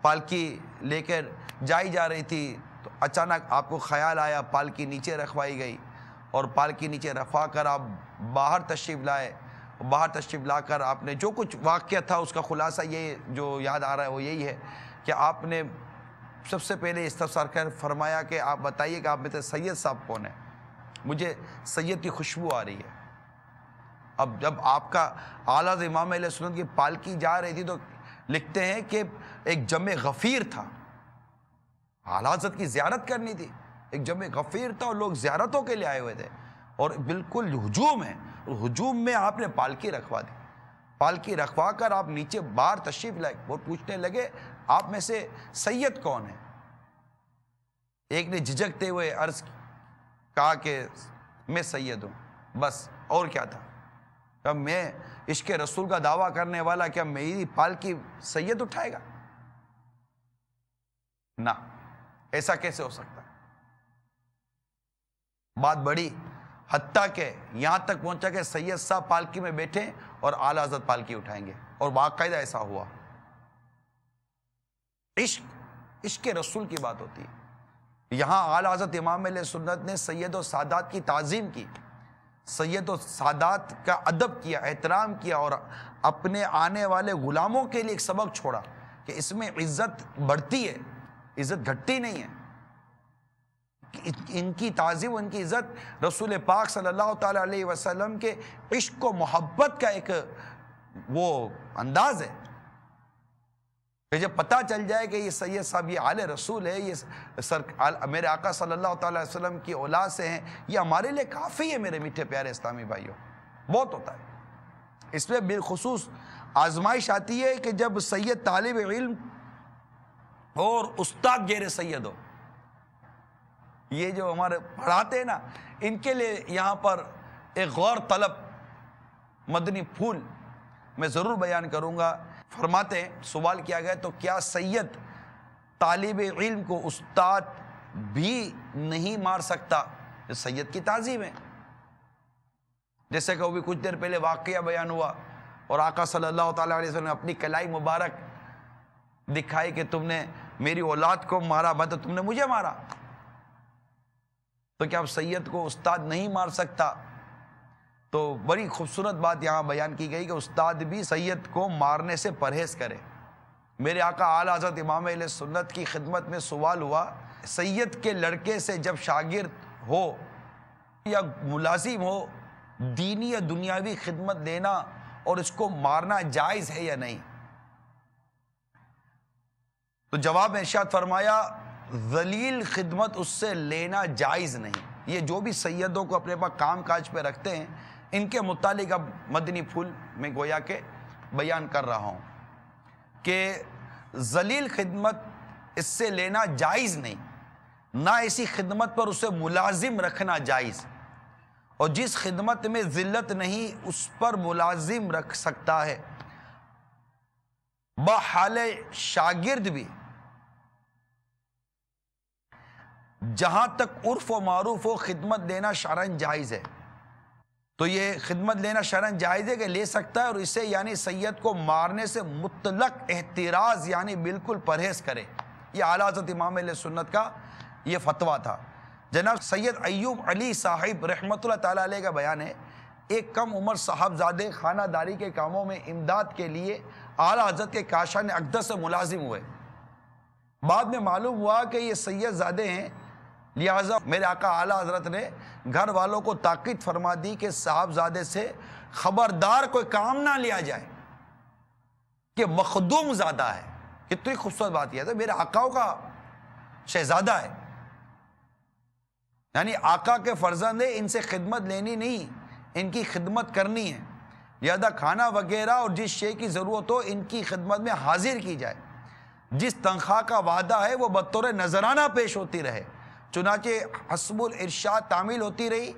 پالکی لے کر جائی جا رہی تھی تو اچانک آپ کو خیال آیا پالکی نیچے رکھوائی گئی، اور پالکی نیچے رکھوا کر آپ باہر تشریف لائے، باہر تشریف لا کر آپ نے جو کچھ واقعہ تھا اس کا خلاصہ یہ جو یاد آ رہا ہے وہ یہی ہے کہ آپ نے سب سے پہلے استفسار کر فرمایا کہ آپ بتائیے کہ آپ میں سے سید صاحب کون ہیں، مجھے سید کی خوشبو آ رہی ہے۔ اب جب آپ کا اعلیٰ حضرت امام اہل سنت کی پالکی جا رہی تھی تو لکھتے ہیں کہ ایک جمع غفیر تھا، اعلیٰ حضرت کی زیارت کرنی تھی، ایک جمع غفیر تھا اور لوگ زیارتوں کے لیے آئے ہوئے تھے، اور بالکل ہجوم ہے، ہجوم میں آپ نے پالکی رکھوا دی۔ پالکی رکھوا کر آپ نیچے باہر تشریف لائے، وہ پوچھنے لگے آپ میں سے سید کون ہے؟ ایک نے جھجکتے ہوئے عرض کہا کہ میں سید ہوں، بس، اور کیا تھا؟ اب میں عشق رسول کا دعویٰ کرنے والا کیا میری پالکی سید اٹھائے گا؟ نہ، ایسا کیسے ہو سکتا؟ بات بڑی، حتیٰ کہ یہاں تک پہنچا کہ سید صاحب پالکی میں بیٹھے اور اعلیٰ حضرت پالکی اٹھائیں گے، اور باقاعدہ ایسا ہوا۔ عشق رسول کی بات ہوتی ہے۔ یہاں اعلیٰ حضرت امام اہل سنت نے سید و سادات کی تعظیم کی، سید و سادات کا ادب کیا، احترام کیا، اور اپنے آنے والے غلاموں کے لیے ایک سبق چھوڑا کہ اس میں عزت بڑھتی ہے، عزت گھٹتی نہیں ہے۔ ان کی تعظیم، ان کی عزت رسول پاک صلی اللہ تعالیٰ علیہ وسلم کے عشق و محبت کا ایک وہ انداز ہے کہ جب پتہ چل جائے کہ یہ سید صاحب یہ آل رسول ہے، یہ میرے آقا صلی اللہ تعالیٰ علیہ وسلم کی اولاد سے ہیں، یہ ہمارے لیے کافی ہے میرے میٹھے پیارے اسلامی بھائیوں، بہت ہوتا ہے۔ اس میں بالخصوص آزمائش آتی ہے کہ جب سید طالب علم اور استاد غیر سید ہو۔ یہ جو ہمارے پڑھاتے ہیں نا، ان کے لیے یہاں پر ایک غور طلب مدنی پھول میں ضرور بیان کروں گا۔ فرماتے ہیں، سوال کیا گیا تو کیا سید طالب علم کو استاد بھی نہیں مار سکتا؟ یہ سید کی تعظیم ہے۔ جیسے کہ وہ بھی کچھ دیر پہلے واقعہ بیان ہوا اور آقا صلی اللہ تعالیٰ علیہ وسلم نے اپنی کلائی مبارک دکھائی کہ تم نے میری اولاد کو مارا، مطلب تم نے مجھے مارا، تو کیا اب سید کو استاد نہیں مار سکتا؟ تو بڑی خوبصورت بات یہاں بیان کی گئی کہ استاد بھی سید کو مارنے سے پرہیز کرے۔ میرے آقا اعلیٰ حضرت امام اہل سنت کی خدمت میں سوال ہوا، سید کے لڑکے سے جب شاگرد ہو یا ملازم ہو دینی یا دنیاوی خدمت دینا اور اس کو مارنا جائز ہے یا نہیں؟ تو جواب میں ارشاد فرمایا، ذلیل خدمت اس سے لینا جائز نہیں۔ یہ جو بھی سیدوں کو اپنے پاس کام کاج پہ رکھتے ہیں، ان کے متعلق اب مدنی پھول میں گویا کہ بیان کر رہا ہوں کہ ذلیل خدمت اس سے لینا جائز نہیں، نہ ایسی خدمت پر اسے ملازم رکھنا جائز، اور جس خدمت میں ذلت نہیں اس پر ملازم رکھ سکتا ہے۔ بحال شاگرد بھی جہاں تک عرف و معروف ہو خدمت دینا شرعاً جائز ہے۔ تو یہ خدمت لینا شرعاً جائز ہے کہ لے سکتا ہے، اور اسے یعنی سید کو مارنے سے مطلق احتراز یعنی بالکل پرہیز کرے۔ یہ اعلیٰ حضرت امام اہل سنت کا یہ فتویٰ تھا۔ جناب سید ایوب علی صاحب رحمۃ اللہ تعالیٰ علیہ کا بیان ہے، ایک کم عمر صاحبزادے خانہ داری کے کاموں میں امداد کے لیے اعلیٰ حضرت کے کاشان اقدس سے ملازم ہوئے۔ بعد میں معلوم ہوا کہ یہ سید زادے ہیں، لہٰذا میرے آقا اعلیٰ حضرت نے گھر والوں کو تاکید فرما دی کہ صاحبزادے سے خبردار کوئی کام نہ لیا جائے کہ مخدوم زادہ ہے۔ کتنی خوبصورت بات یہ ہے، تو میرے آقاؤں کا شہزادہ ہے، یعنی آقا کے فرزند ہیں، ان سے خدمت لینی نہیں، ان کی خدمت کرنی ہے، لہذا کھانا وغیرہ اور جس شے کی ضرورت ہو ان کی خدمت میں حاضر کی جائے، جس تنخواہ کا وعدہ ہے وہ بطور نذرانہ پیش ہوتی رہے۔ چنانچہ حسب الارشاد تعمیل ہوتی رہی،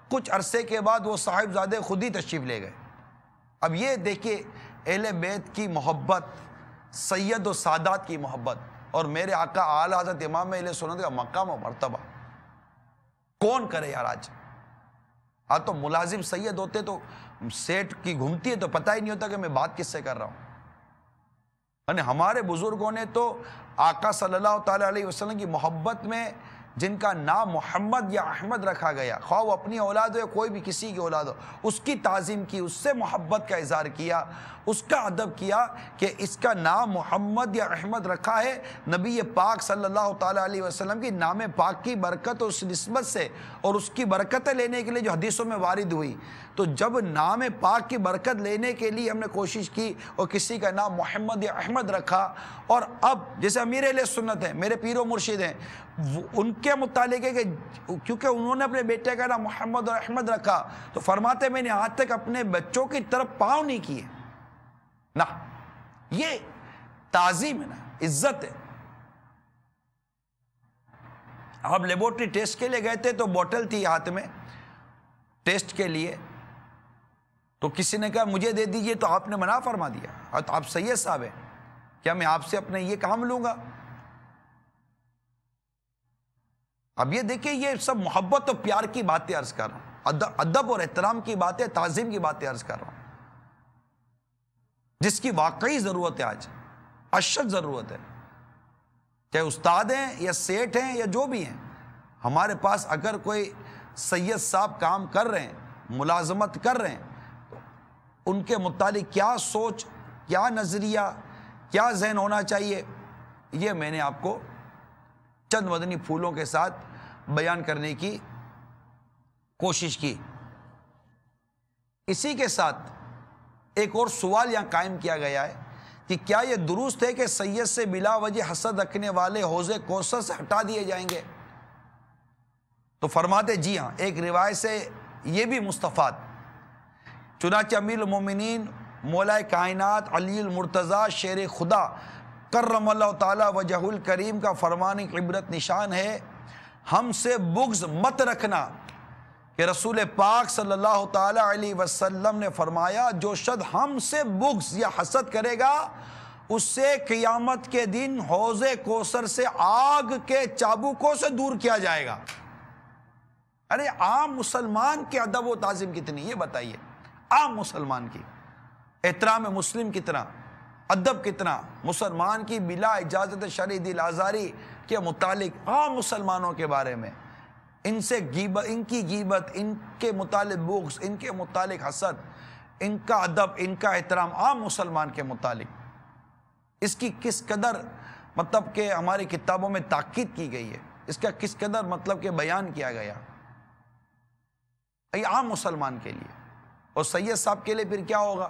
کچھ عرصے کے بعد وہ صاحبزادے خود ہی تشریف لے گئے۔ اب یہ دیکھیے اہل بیت کی محبت، سید و سادات کی محبت، اور میرے آقا اعلیٰ حضرت امام اہل سنت کا مقام و مرتبہ کون کرے یار؟ آج تو ملازم سید ہوتے تو سیٹ کی گھومتی ہے تو پتہ ہی نہیں ہوتا کہ میں بات کس سے کر رہا ہوں۔ یعنی ہمارے بزرگوں نے تو آقا صلی اللہ تعالیٰ علیہ وسلم کی محبت میں جن کا نام محمد یا احمد رکھا گیا، خواہ وہ اپنی اولاد ہو یا کوئی بھی کسی کی اولاد ہو، اس کی تعظیم کی، اس سے محبت کا اظہار کیا، اس کا ادب کیا کہ اس کا نام محمد یا احمد رکھا ہے نبی پاک صلی اللہ تعالیٰ علیہ وسلم کی نام پاک کی برکت اور اس نسبت سے اور اس کی برکتیں لینے کے لیے جو حدیثوں میں وارد ہوئی۔ تو جب نام پاک کی برکت لینے کے لیے ہم نے کوشش کی اور کسی کا نام محمد یا احمد رکھا، اور اب جیسے امیر اہل سنت ہیں، میرے پیر و مرشد ہیں، ان کے متعلق ہے کہ کیونکہ انہوں نے اپنے بیٹے کا نام محمد اور احمد رکھا تو فرماتے میں نے آج تک اپنے بچوں کی طرف پاؤں نہیں کیے نہ، یہ تعظیم ہے نا، عزت ہے۔ آپ لیبورٹری ٹیسٹ کے لیے گئے تھے تو بوٹل تھی ہاتھ میں ٹیسٹ کے لیے، تو کسی نے کہا مجھے دے دیجئے، تو آپ نے منع فرما دیا، آپ سید صاحب ہیں، کیا میں آپ سے اپنے یہ کام لوں گا؟ اب یہ دیکھیں، یہ سب محبت اور پیار کی باتیں عرض کر رہا ہوں، ادب اور احترام کی باتیں، تعظیم کی باتیں عرض کر رہا ہوں، جس کی واقعی ضرورت ہے، آج اشد ضرورت ہے، چاہے استاد ہیں یا سیٹ ہیں یا جو بھی ہیں۔ ہمارے پاس اگر کوئی سید صاحب کام کر رہے ہیں، ملازمت کر رہے ہیں، تو ان کے متعلق کیا سوچ، کیا نظریہ، کیا ذہن ہونا چاہیے، یہ میں نے آپ کو چند مدنی پھولوں کے ساتھ بیان کرنے کی کوشش کی۔ اسی کے ساتھ ایک اور سوال یہاں قائم کیا گیا ہے کہ کیا یہ درست ہے کہ سید سے بلا وجہ حسد رکھنے والے حوض کوثر سے ہٹا دیے جائیں گے؟ تو فرماتے جی ہاں، ایک روایت سے یہ بھی مستفاد، چنانچہ امیر المومنین مولا کائنات علی المرتضی شیر خدا کرم اللہ تعالی وجہ الکریم کا فرمان عبرت نشان ہے، ہم سے بغض مت رکھنا، کہ رسول پاک صلی اللہ تعالی علیہ وسلم نے فرمایا جو شخص ہم سے بغض یا حسد کرے گا اس سے قیامت کے دن حوض کوثر سے آگ کے چابکوں سے دور کیا جائے گا۔ ارے عام مسلمان کے ادب و تعظیم کتنی، یہ بتائیے، عام مسلمان کی احترام مسلم کتنا، ادب کتنا، مسلمان کی بلا اجازت شرعی دل آزاری کے متعلق عام مسلمانوں کے بارے میں ان سے غیبت، ان کی غیبت، ان کے متعلق بغض، ان کے متعلق حسد، ان کا ادب، ان کا احترام عام مسلمان کے متعلق، اس کی کس قدر مطلب کہ ہماری کتابوں میں تاکید کی گئی ہے، اس کا کس قدر مطلب کہ بیان کیا گیا، یہ عام مسلمان کے لیے، اور سید صاحب کے لیے پھر کیا ہوگا،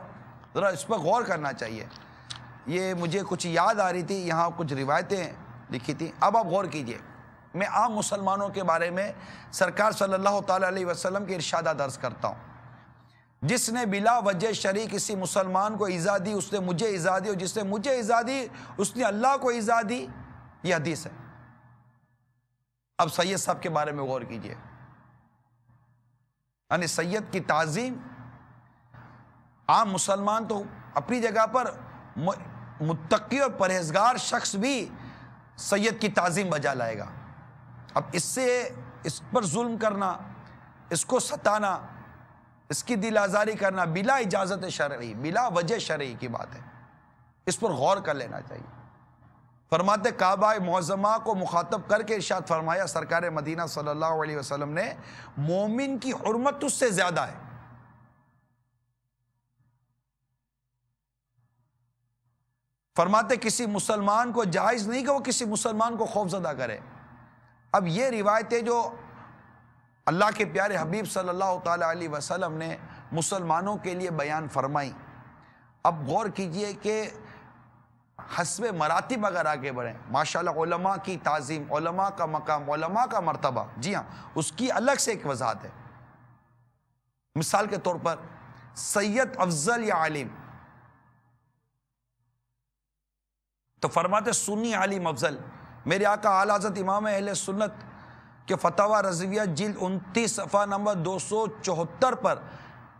ذرا اس پر غور کرنا چاہیے۔ یہ مجھے کچھ یاد آ رہی تھی، یہاں کچھ روایتیں لکھی تھیں، اب آپ غور کیجئے۔ میں عام مسلمانوں کے بارے میں سرکار صلی اللہ تعالی علیہ وسلم کے ارشادات عرض کرتا ہوں، جس نے بلا وجہ شرعی کسی مسلمان کو ایذا دی اس نے مجھے ایذا دی، اور جس نے مجھے ایذا دی اس نے اللہ کو ایذا دی، یہ حدیث ہے۔ اب سید صاحب کے بارے میں غور کیجئے، یعنی سید کی تعظیم، عام مسلمان تو اپنی جگہ پر متقی اور پرہیزگار شخص بھی سید کی تعظیم بجا لائے گا، اب اس پر ظلم کرنا، اس کو ستانا، اس کی دل آزاری کرنا بلا اجازت شرعی، بلا وجہ شرعی کی بات ہے، اس پر غور کر لینا چاہیے۔ فرماتے کعبہ معظمہ کو مخاطب کر کے ارشاد فرمایا سرکار مدینہ صلی اللہ علیہ وسلم نے، مومن کی حرمت اس سے زیادہ ہے۔ فرماتے کسی مسلمان کو جائز نہیں کہ وہ کسی مسلمان کو خوفزدہ کرے۔ اب یہ روایتیں جو اللہ کے پیارے حبیب صلی اللہ تعالی علیہ وسلم نے مسلمانوں کے لیے بیان فرمائی، اب غور کیجئے کہ حسب مراتب اگر آگے بڑھیں، ماشاءاللہ علماء کی تعظیم، علماء کا مقام، علماء کا مرتبہ، جی ہاں اس کی الگ سے ایک وضاحت ہے۔ مثال کے طور پر سید افضل یا عالم، تو فرماتے سنی عالم افضل، میرے آقا اعلیٰ حضرت امام اہل سنت کے فتاوی رضویہ جلد 29 صفحہ نمبر 274 پر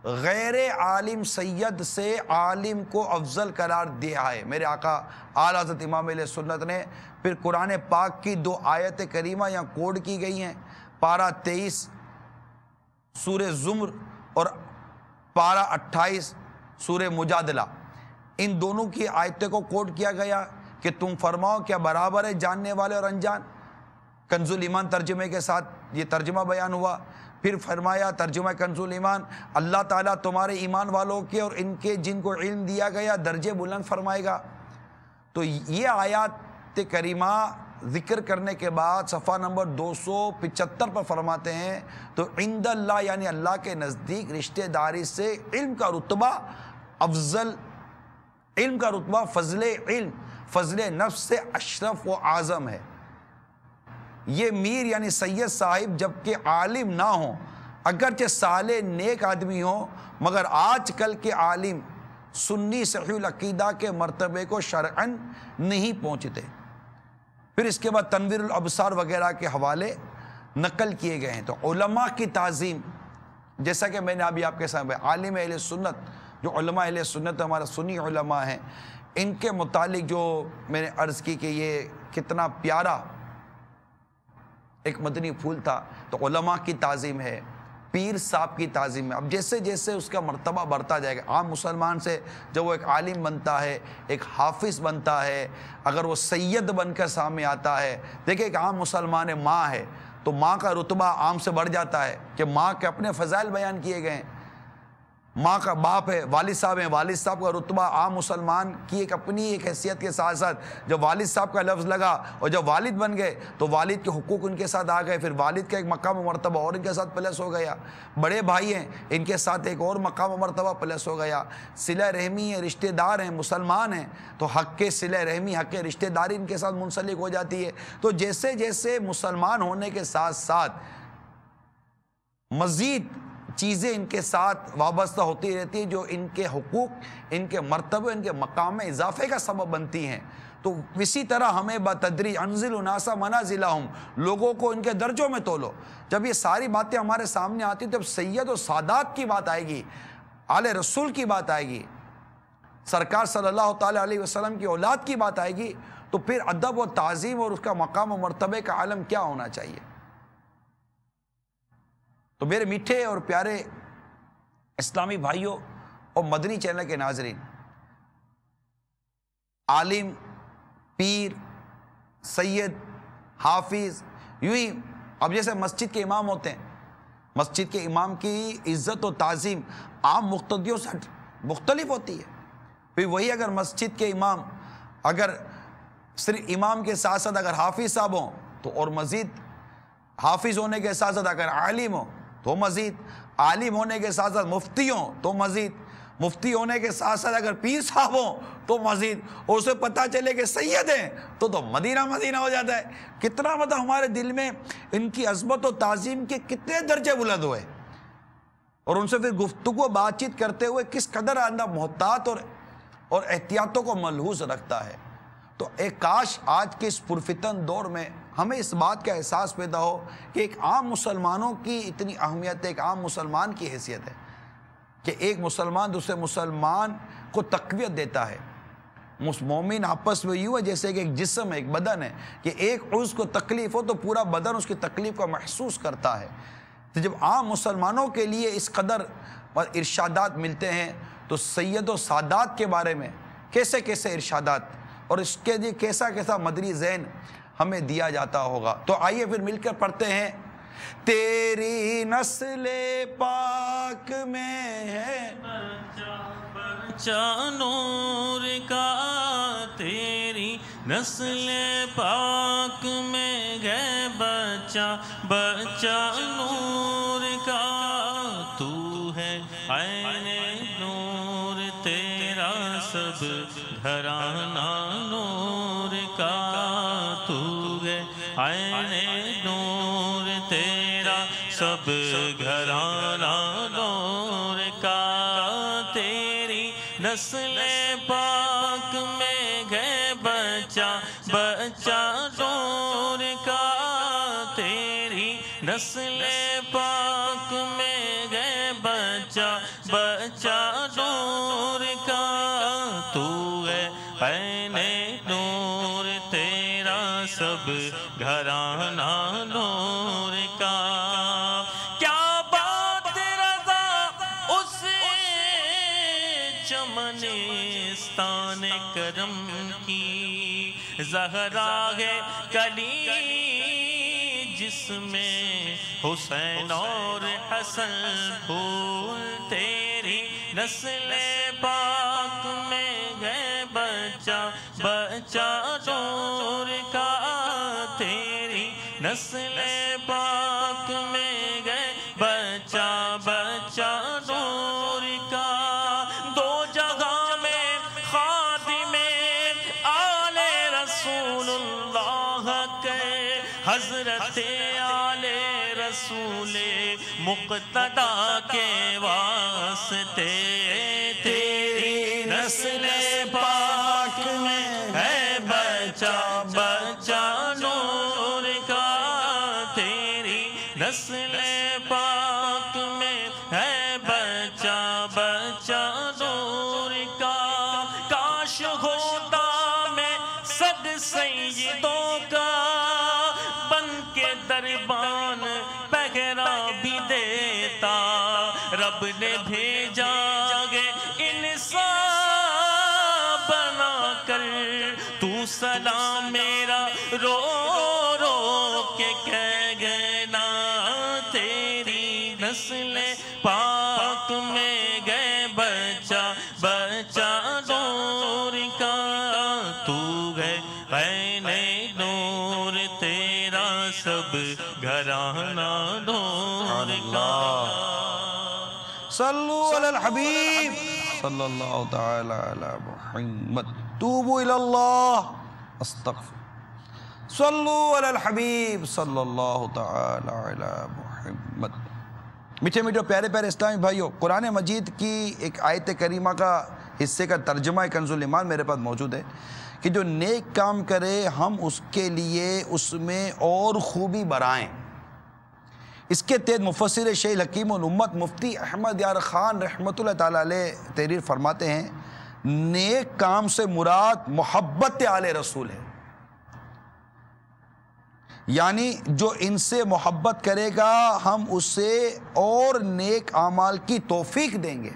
غیر عالم سید سے عالم کو افضل قرار دیا ہے۔ میرے آقا اعلیٰ حضرت امام اہل سنت نے پھر قرآن پاک کی 2 آیت کریمہ یہاں کوڈ کی گئی ہیں، پارہ 23 سورہ زمر اور پارہ 28 سورہ مجادلہ، ان دونوں کی آیتیں کو کوڈ کیا گیا کہ تم فرماؤ کیا برابر ہے جاننے والے اور انجان؟ کنز الایمان ترجمے کے ساتھ یہ ترجمہ بیان ہوا. پھر فرمایا ترجمہ کنز الایمان، اللہ تعالیٰ تمہارے ایمان والوں کے اور ان کے جن کو علم دیا گیا درجے بلند فرمائے گا. تو یہ آیات کریمہ ذکر کرنے کے بعد صفحہ نمبر 275 پر فرماتے ہیں تو عند اللہ یعنی اللہ کے نزدیک رشتہ داری سے علم کا رتبہ افضل، علم کا رتبہ فضل علم، فضل نفس سے اشرف و اعظم ہے. یہ میر یعنی سید صاحب جبکہ عالم نہ ہوں، اگرچہ صالح نیک آدمی ہوں، مگر آج کل کے عالم سنی صحیح العقیدہ کے مرتبے کو شرعاً نہیں پہنچتے. پھر اس کے بعد تنویر الابصار وغیرہ کے حوالے نقل کیے گئے ہیں. تو علماء کی تعظیم، جیسا کہ میں نے ابھی آپ کے سامنے عالم اہل سنت، جو علماء اہل سنت ہمارا سنی علماء ہیں، ان کے متعلق جو میں نے عرض کی کہ یہ کتنا پیارا ایک مدنی پھول تھا. تو علماء کی تعظیم ہے، پیر صاحب کی تعظیم ہے. اب جیسے جیسے اس کا مرتبہ بڑھتا جائے گا، عام مسلمان سے جب وہ ایک عالم بنتا ہے، ایک حافظ بنتا ہے، اگر وہ سید بن کر سامنے آتا ہے، دیکھیں ایک عام مسلمان ماں ہے تو ماں کا رتبہ عام سے بڑھ جاتا ہے کہ ماں کے اپنے فضائل بیان کیے گئے ہیں. ماں کا باپ ہے، والد صاحب ہیں، والد صاحب کا رتبہ عام مسلمان کی ایک اپنی ایک حیثیت کے ساتھ ساتھ جب والد صاحب کا لفظ لگا اور جب والد بن گئے تو والد کے حقوق ان کے ساتھ آ گئے، پھر والد کا ایک مقام و مرتبہ اور ان کے ساتھ پلس ہو گیا. بڑے بھائی ہیں، ان کے ساتھ ایک اور مقام و مرتبہ پلس ہو گیا. صلہ رحمی ہے، رشتہ دار ہیں، مسلمان ہیں، تو حق کے صلہ رحمی، حق کے رشتہ داری ان کے ساتھ منسلک ہو جاتی ہے. تو جیسے جیسے مسلمان ہونے کے ساتھ ساتھ مزید چیزیں ان کے ساتھ وابستہ ہوتی رہتی ہیں جو ان کے حقوق، ان کے مرتبے، ان کے مقام میں اضافے کا سبب بنتی ہیں. تو اسی طرح ہمیں بتدریج انزل الناس منازلہم، لوگوں کو ان کے درجوں میں تولو. جب یہ ساری باتیں ہمارے سامنے آتی ہیں، جب سید و سادات کی بات آئے گی، آل رسول کی بات آئے گی، سرکار صلی اللہ تعالیٰ علیہ وسلم کی اولاد کی بات آئے گی، تو پھر ادب و تعظیم اور اس کا مقام و مرتبے کا عالم کیا ہونا چاہیے. تو میرے میٹھے اور پیارے اسلامی بھائیوں اور مدنی چینل کے ناظرین، عالم، پیر، سید، حافظ، یوں ہی اب جیسے مسجد کے امام ہوتے ہیں، مسجد کے امام کی عزت و تعظیم عام مقتدیوں سے مختلف ہوتی ہے. پھر وہی اگر مسجد کے امام اگر صرف امام کے ساتھ ساتھ اگر حافظ صاحب ہوں تو اور مزید، حافظ ہونے کے ساتھ ساتھ اگر عالم ہوں تو مزید، عالم ہونے کے ساتھ ساتھ مفتی ہوں تو مزید، مفتی ہونے کے ساتھ ساتھ اگر پیر صاحب ہوں تو مزید، اور اسے پتہ چلے کہ سید ہیں تو مدینہ مدینہ ہو جاتا ہے. کتنا مطلب ہمارے دل میں ان کی عظمت و تعظیم کے کتنے درجے بلند ہوئے، اور ان سے پھر گفتگو بات چیت کرتے ہوئے کس قدر اندر محتاط اور احتیاطوں کو ملحوظ رکھتا ہے. تو ایک کاش آج کے اس پرفتن دور میں ہمیں اس بات کا احساس پیدا ہو کہ ایک عام مسلمانوں کی اتنی اہمیت ہے، ایک عام مسلمان کی حیثیت ہے کہ ایک مسلمان دوسرے مسلمان کو تقویت دیتا ہے. مومن آپس میں یوں ہے جیسے کہ ایک جسم ہے، ایک بدن ہے، کہ ایک عضو کو تکلیف ہو تو پورا بدن اس کی تکلیف کو محسوس کرتا ہے. تو جب عام مسلمانوں کے لیے اس قدر ارشادات ملتے ہیں تو سید و سادات کے بارے میں کیسے کیسے ارشادات اور اس کے لیے کیسا کیسا مدنی ذہن ہمیں دیا جاتا ہوگا. تو آئیے پھر مل کر پڑھتے ہیں. تیری نسل پاک میں ہے بچہ نور کا، تیری نسل پاک میں ہے بچہ نور کا. تو ہے عین نور تیرا سب گھرانہ نور کا. تو ہے عین نور تیرا سب گھرانہ نور کا. تیری نسل پاک میں گئے بچہ نور کا. تیری نسل پاک میں گئے بچہ نور کا. تو ہے عین نور تیرا سب گھرانہ نور کا. کیا بات رضا اس چمنستان کرم کی، زہرا ہے کلی جس میں حسین اور حسن پھول تیری نسل پاک میں گئے بچہ بچہ نور کا تیری نسل پاک میں گئے بچہ بچہ نور کا دو جگہ میں خادم آل رسول اللہ کے حضرت آل رسول مقتدیٰ کے واسطے تیری نسل پاک میں ہے بچہ بچہ نور کا تیری نسل پاک میں ہے بچہ بچہ نور کا کاش ہوتا میں صد سیدوں کا بن کے دربان پہرا بھی دیتا رب نے بھیجا گے انسان بنا کر تو سلام میرا رو رو کے کہہ گئے نا تیری نسل پاک میں گئے بچہ بچہ نور کا تو گئے عین نور تیرا سب گھرانہ نور کا صلو علی الحبیب صلی اللہ تعالی علی محمد توبوا الی اللہ استغفر صلو علی الحبیب صلی اللہ تعالی علی محمد۔ میٹھے میٹھے پیارے پیارے اسلامی بھائیوں، قرآن مجید کی ایک آیت کریمہ کا حصے کا ترجمہ کنز الایمان میرے پاس موجود ہے کہ جو نیک کام کرے ہم اس کے لیے اس میں اور خوبی برائیں۔ اس کے تحت مفسر شیخ الحکیم الامت مفتی احمد یار خان رحمۃ اللہ تعالی علیہ تحریر فرماتے ہیں نیک کام سے مراد محبت آل رسول ہے، یعنی جو ان سے محبت کرے گا ہم اسے اور نیک اعمال کی توفیق دیں گے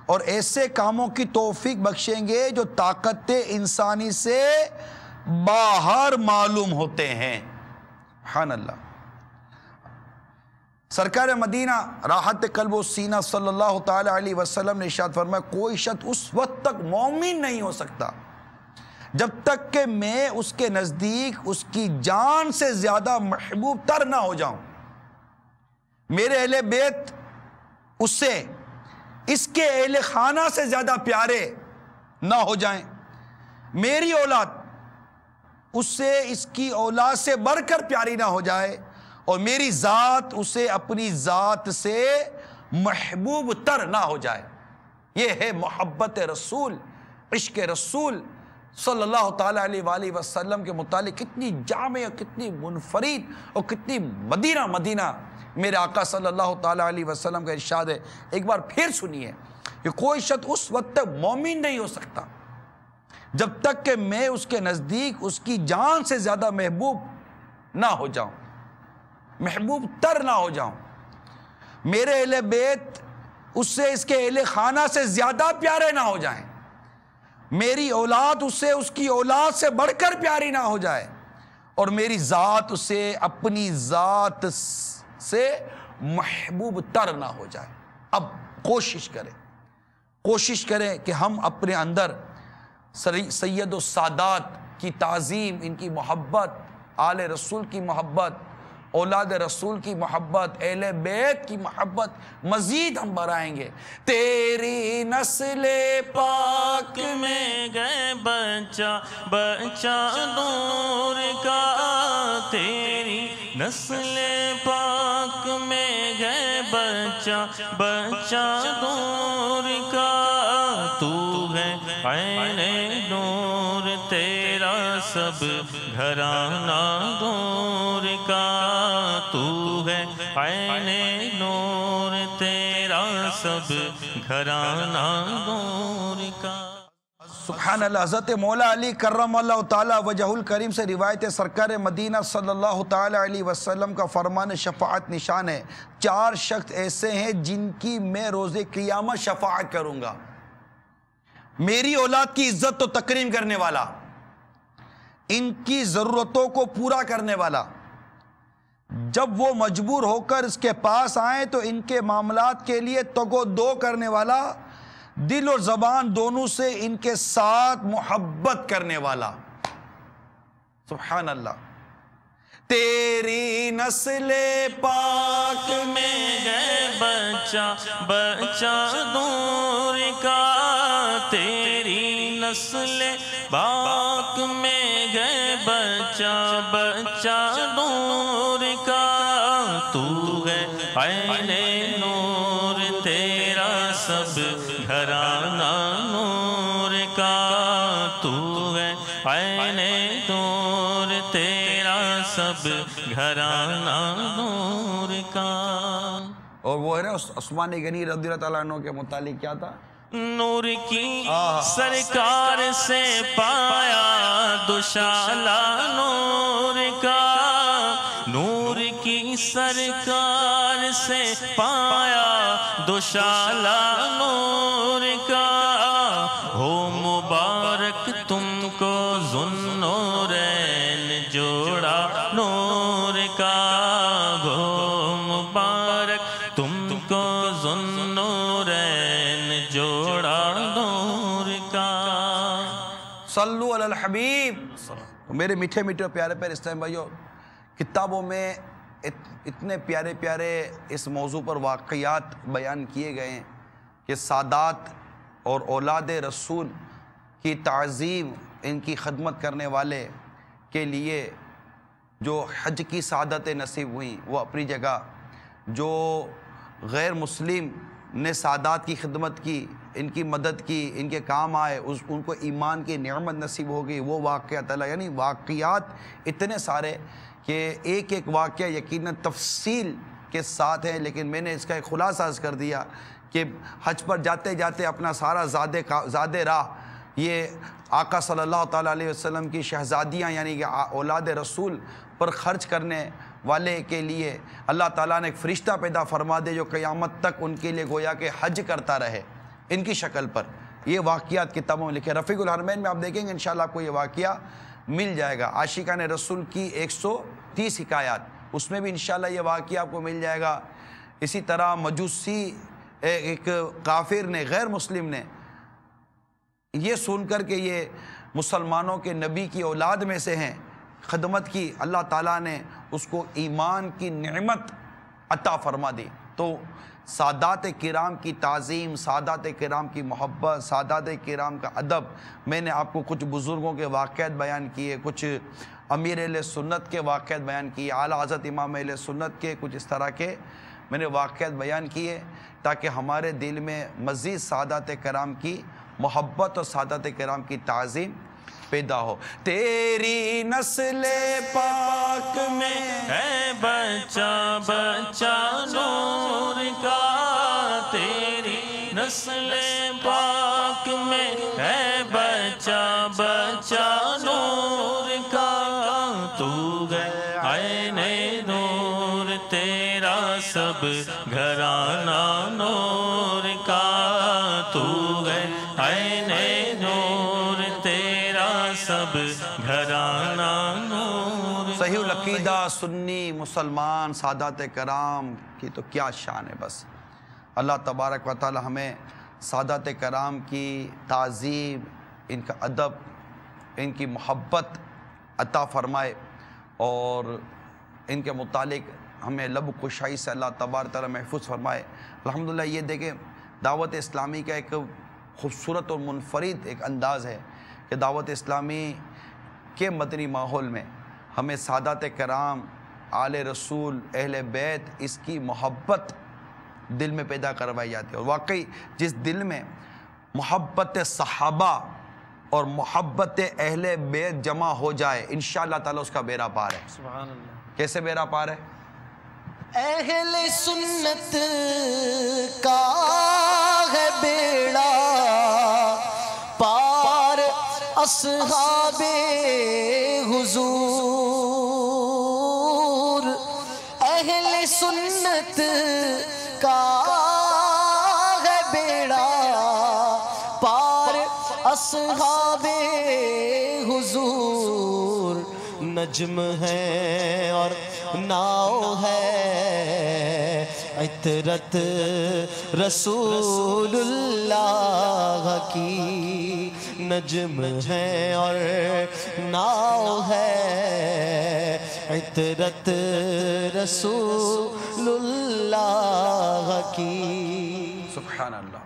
اور ایسے کاموں کی توفیق بخشیں گے جو طاقت انسانی سے باہر معلوم ہوتے ہیں۔ سبحان اللہ۔ سرکار مدینہ راحت قلب و سینہ صلی اللہ تعالی علیہ وسلم نے ارشاد فرمایا کوئی شخص اس وقت تک مومن نہیں ہو سکتا جب تک کہ میں اس کے نزدیک اس کی جان سے زیادہ محبوب تر نہ ہو جاؤں، میرے اہل بیت اس سے اس کے اہل خانہ سے زیادہ پیارے نہ ہو جائیں، میری اولاد اس سے اس کی اولاد سے بڑھ کر پیاری نہ ہو جائے، اور میری ذات اسے اپنی ذات سے محبوب تر نہ ہو جائے۔ یہ ہے محبت رسول، عشق رسول صلی اللہ تعالیٰ علیہ وآلہ وسلم کے متعلق کتنی جامع اور کتنی منفرد اور کتنی مدینہ میرے آقا صلی اللہ تعالیٰ علیہ وسلم کا ارشاد ہے۔ ایک بار پھر سنیے کہ کوئی شخص اس وقت تک مومن نہیں ہو سکتا جب تک کہ میں اس کے نزدیک اس کی جان سے زیادہ محبوب نہ ہو جاؤں، محبوب تر نہ ہو جاؤں، میرے اہل بیت اس سے اس کے اہل خانہ سے زیادہ پیارے نہ ہو جائیں، میری اولاد اس سے اس کی اولاد سے بڑھ کر پیاری نہ ہو جائے، اور میری ذات اسے اپنی ذات سے محبوب تر نہ ہو جائے۔ اب کوشش کریں کہ ہم اپنے اندر سید و سادات کی تعظیم، ان کی محبت، آل رسول کی محبت، اولاد رسول کی محبت، اہل بیت کی محبت مزید ہم بڑھائیں گے۔ تیری نسل پاک میں گئے بچہ بچہ نور کا تیری نسل پاک میں گئے بچہ بچہ نور کا تو ہے عین نور تیرا سب گھرانہ نور کا تو ہے عین نور تیرا سب گھرانہ نور کا۔ سبحان اللہ۔ حضرت مولا علی کرم اللہ تعالی وجہ الکریم سے روایت ہے سرکار مدینہ صلی اللہ تعالی علیہ وسلم کا فرمان شفاعت نشان ہے 4 شخص ایسے ہیں جن کی میں روز قیامت شفاعت کروں گا۔ میری اولاد کی عزت و تکریم کرنے والا، ان کی ضرورتوں کو پورا کرنے والا، جب وہ مجبور ہو کر اس کے پاس آئیں تو ان کے معاملات کے لیے تگ و دو کرنے والا، دل اور زبان دونوں سے ان کے ساتھ محبت کرنے والا۔ سبحان اللہ۔ تیری نسل پاک میں گئے بچہ بچہ نور کا، تیری نسل پاک میں گئے بچہ بچہ نور کا، تو ہے عین نور تیرا سب گھرانہ نور کا، تو ہے عین نور تیرا سب گھرانہ نور کا۔ اور وہ ہے نا عثمان غنی رضی اللہ تعالیٰ عنہ کے متعلق کیا تھا؟ نور کی سرکار سے پایا دوشالہ نور کا، نور کی سرکار سے پایا دوشالہ نور کا، ہو مبارک تم کو ذوالنورین جوڑا نور کا، ہو مبارک تم کو ذوالنورین جوڑا نور کا۔ صلو علی الحبیب۔ میرے میٹھے میٹھے پیارے پیارے اسلام بھائیو، کتابوں میں اتنے پیارے پیارے اس موضوع پر واقعات بیان کیے گئے ہیں کہ سادات اور اولاد رسول کی تعظیم، ان کی خدمت کرنے والے کے لیے جو حج کی سعادتیں نصیب ہوئیں وہ اپنی جگہ، جو غیر مسلم نے سادات کی خدمت کی، ان کی مدد کی، ان کے کام آئے، ان کو ایمان کی نعمت نصیب ہو گئی، وہ واقعات اللہ، یعنی واقعات اتنے سارے کہ ایک ایک واقعہ یقیناً تفصیل کے ساتھ ہے، لیکن میں نے اس کا ایک خلاصہ عرض کر دیا کہ حج پر جاتے جاتے اپنا سارا زاد راہ یہ آقا صلی اللہ تعالیٰ علیہ وسلم کی شہزادیاں یعنی کہ اولاد رسول پر خرچ کرنے والے کے لیے اللہ تعالیٰ نے ایک فرشتہ پیدا فرما دے جو قیامت تک ان کے لیے گویا کہ حج کرتا رہے ان کی شکل پر۔ یہ واقعات کتابوں میں لکھے، رفیق الحرمین میں آپ دیکھیں گے انشاءاللہ آپ کو یہ واقعہ مل جائے گا، عاشقان رسول کی 130 حکایات، اس میں بھی انشاءاللہ یہ واقعہ آپ کو مل جائے گا۔ اسی طرح مجوسی ایک کافر نے، غیر مسلم نے یہ سن کر کہ یہ مسلمانوں کے نبی کی اولاد میں سے ہیں خدمت کی، اللہ تعالیٰ نے اس کو ایمان کی نعمت عطا فرما دی۔ تو سادات کرام کی تعظیم، سادات کرام کی محبت، سادات کرام کا ادب، میں نے آپ کو کچھ بزرگوں کے واقعات بیان کیے، کچھ امیر اہل سنت کے واقعات بیان کیے، اعلیٰ حضرت امام اہل سنت کے کچھ اس طرح کے میں نے واقعات بیان کیے تاکہ ہمارے دل میں مزید سادات کرام کی محبت اور سادات کرام کی تعظیم پیدا ہو۔ تیری نسل پاک میں ہے بچہ بچہ نور کا، تیری نسل پاک میں ہے بچہ بچہ نور کا، تو ہے عین نور تیرا سب گھرانہ نور کا، تو ہے عین نور تیرا سب گھرانہ نور۔ صحیح العقیدہ سنی مسلمان سادات کرام کی تو کیا شان ہے، بس اللہ تبارک و تعالی ہمیں سادات کرام کی تعظیم، ان کا ادب، ان کی محبت عطا فرمائے اور ان کے متعلق ہمیں لب کشائی سے اللہ تبارک تعالی محفوظ فرمائے۔ الحمدللہ یہ دیکھیں دعوت اسلامی کا ایک خوبصورت اور منفرد ایک انداز ہے کہ دعوت اسلامی کے مدنی ماحول میں ہمیں سادات کرام، آل رسول، اہل بیت، اس کی محبت دل میں پیدا کروائی جاتی ہے، اور واقعی جس دل میں محبت صحابہ اور محبت اہل بیت جمع ہو جائے انشاءاللہ تعالی اس کا بیڑا پار ہے۔ سبحان اللہ۔ کیسے بیڑا پار ہے؟ اہل سنت کا ہے بیڑا پار، اصحاب حضور، اہل سنت کا ہے بیڑا پار، اصحاب حضور، نہ نجم ہے اور ناؤ ہے، عطرت رسول اللہ کی نجم ہے اور ناؤ ہے، عطرت رسول اللہ کی۔ سبحان اللہ۔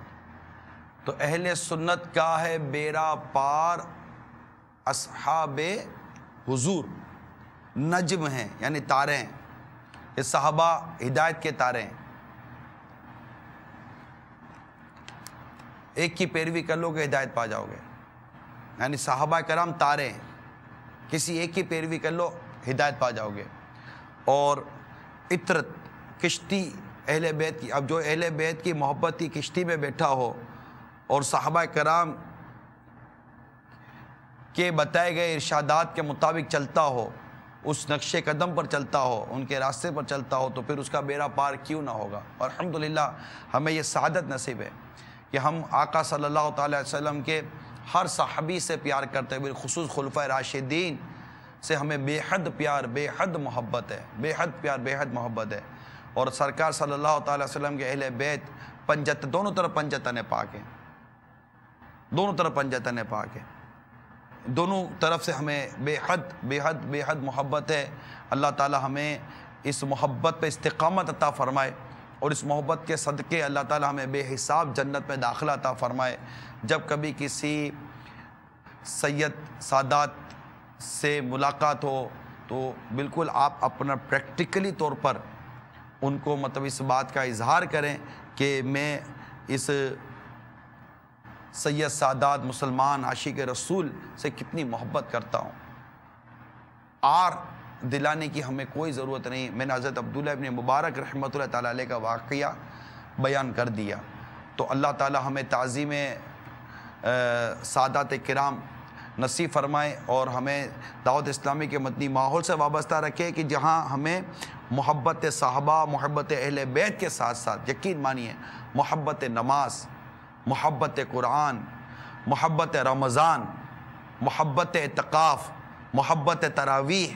تو اہل سنت کا ہے بیڑا پار اصحاب حضور، نجم ہیں یعنی تارے ہیں، یہ صحابہ ہدایت کے تارے ہیں۔ ایک کی پیروی کر لو کہ ہدایت پا جاؤ گے، یعنی صحابہ کرام تارے ہیں، کسی ایک کی پیروی کر لو ہدایت پا جاؤ گے۔ اور عطرت کشتی اہل بیت کی، اب جو اہل بیت کی محبت کی کشتی میں بیٹھا ہو اور صحابہ کرام کے بتائے گئے ارشادات کے مطابق چلتا ہو، اس نقش قدم پر چلتا ہو، ان کے راستے پر چلتا ہو، تو پھر اس کا بیڑا پار کیوں نہ ہوگا۔ اور الحمدللہ ہمیں یہ سعادت نصیب ہے کہ ہم آقا صلی اللہ تعالی علیہ وسلم کے ہر صحابی سے پیار کرتے ہوئے، بالخصوص خلفائے راشدین سے ہمیں بے حد پیار، بے حد محبت ہے، بے حد پیار، بے حد محبت ہے۔ اور سرکار صلی اللہ تعالی علیہ وسلم کے اہل بیت دونوں طرف پنجتن پاک ہیں، دونوں طرف پنجتن پاک ہیں، دونوں طرف سے ہمیں بے حد بے حد بے حد محبت ہے۔ اللہ تعالی ہمیں اس محبت پہ استقامت عطا فرمائے، اور اس محبت کے صدقے اللہ تعالی ہمیں بے حساب جنت میں داخلہ عطا فرمائے۔ جب کبھی کسی سید سادات سے ملاقات ہو تو بالکل آپ اپنا پریکٹیکلی طور پر ان کو مطلب اس بات کا اظہار کریں کہ میں اس سید سادات مسلمان عاشق رسول سے کتنی محبت کرتا ہوں۔ آر دلانے کی ہمیں کوئی ضرورت نہیں۔ میں نے حضرت عبداللہ ابن مبارک رحمۃ اللہ تعالیٰ علیہ کا واقعہ بیان کر دیا، تو اللہ تعالیٰ ہمیں تعظیم سادات کرام نصیب فرمائے اور ہمیں دعوت اسلامی کے مدنی ماحول سے وابستہ رکھے کہ جہاں ہمیں محبت صحابہ، محبت اہل بیت کے ساتھ ساتھ یقین مانیے محبت نماز، محبت قرآن، محبت رمضان، محبت اعتکاف، محبت تراویح،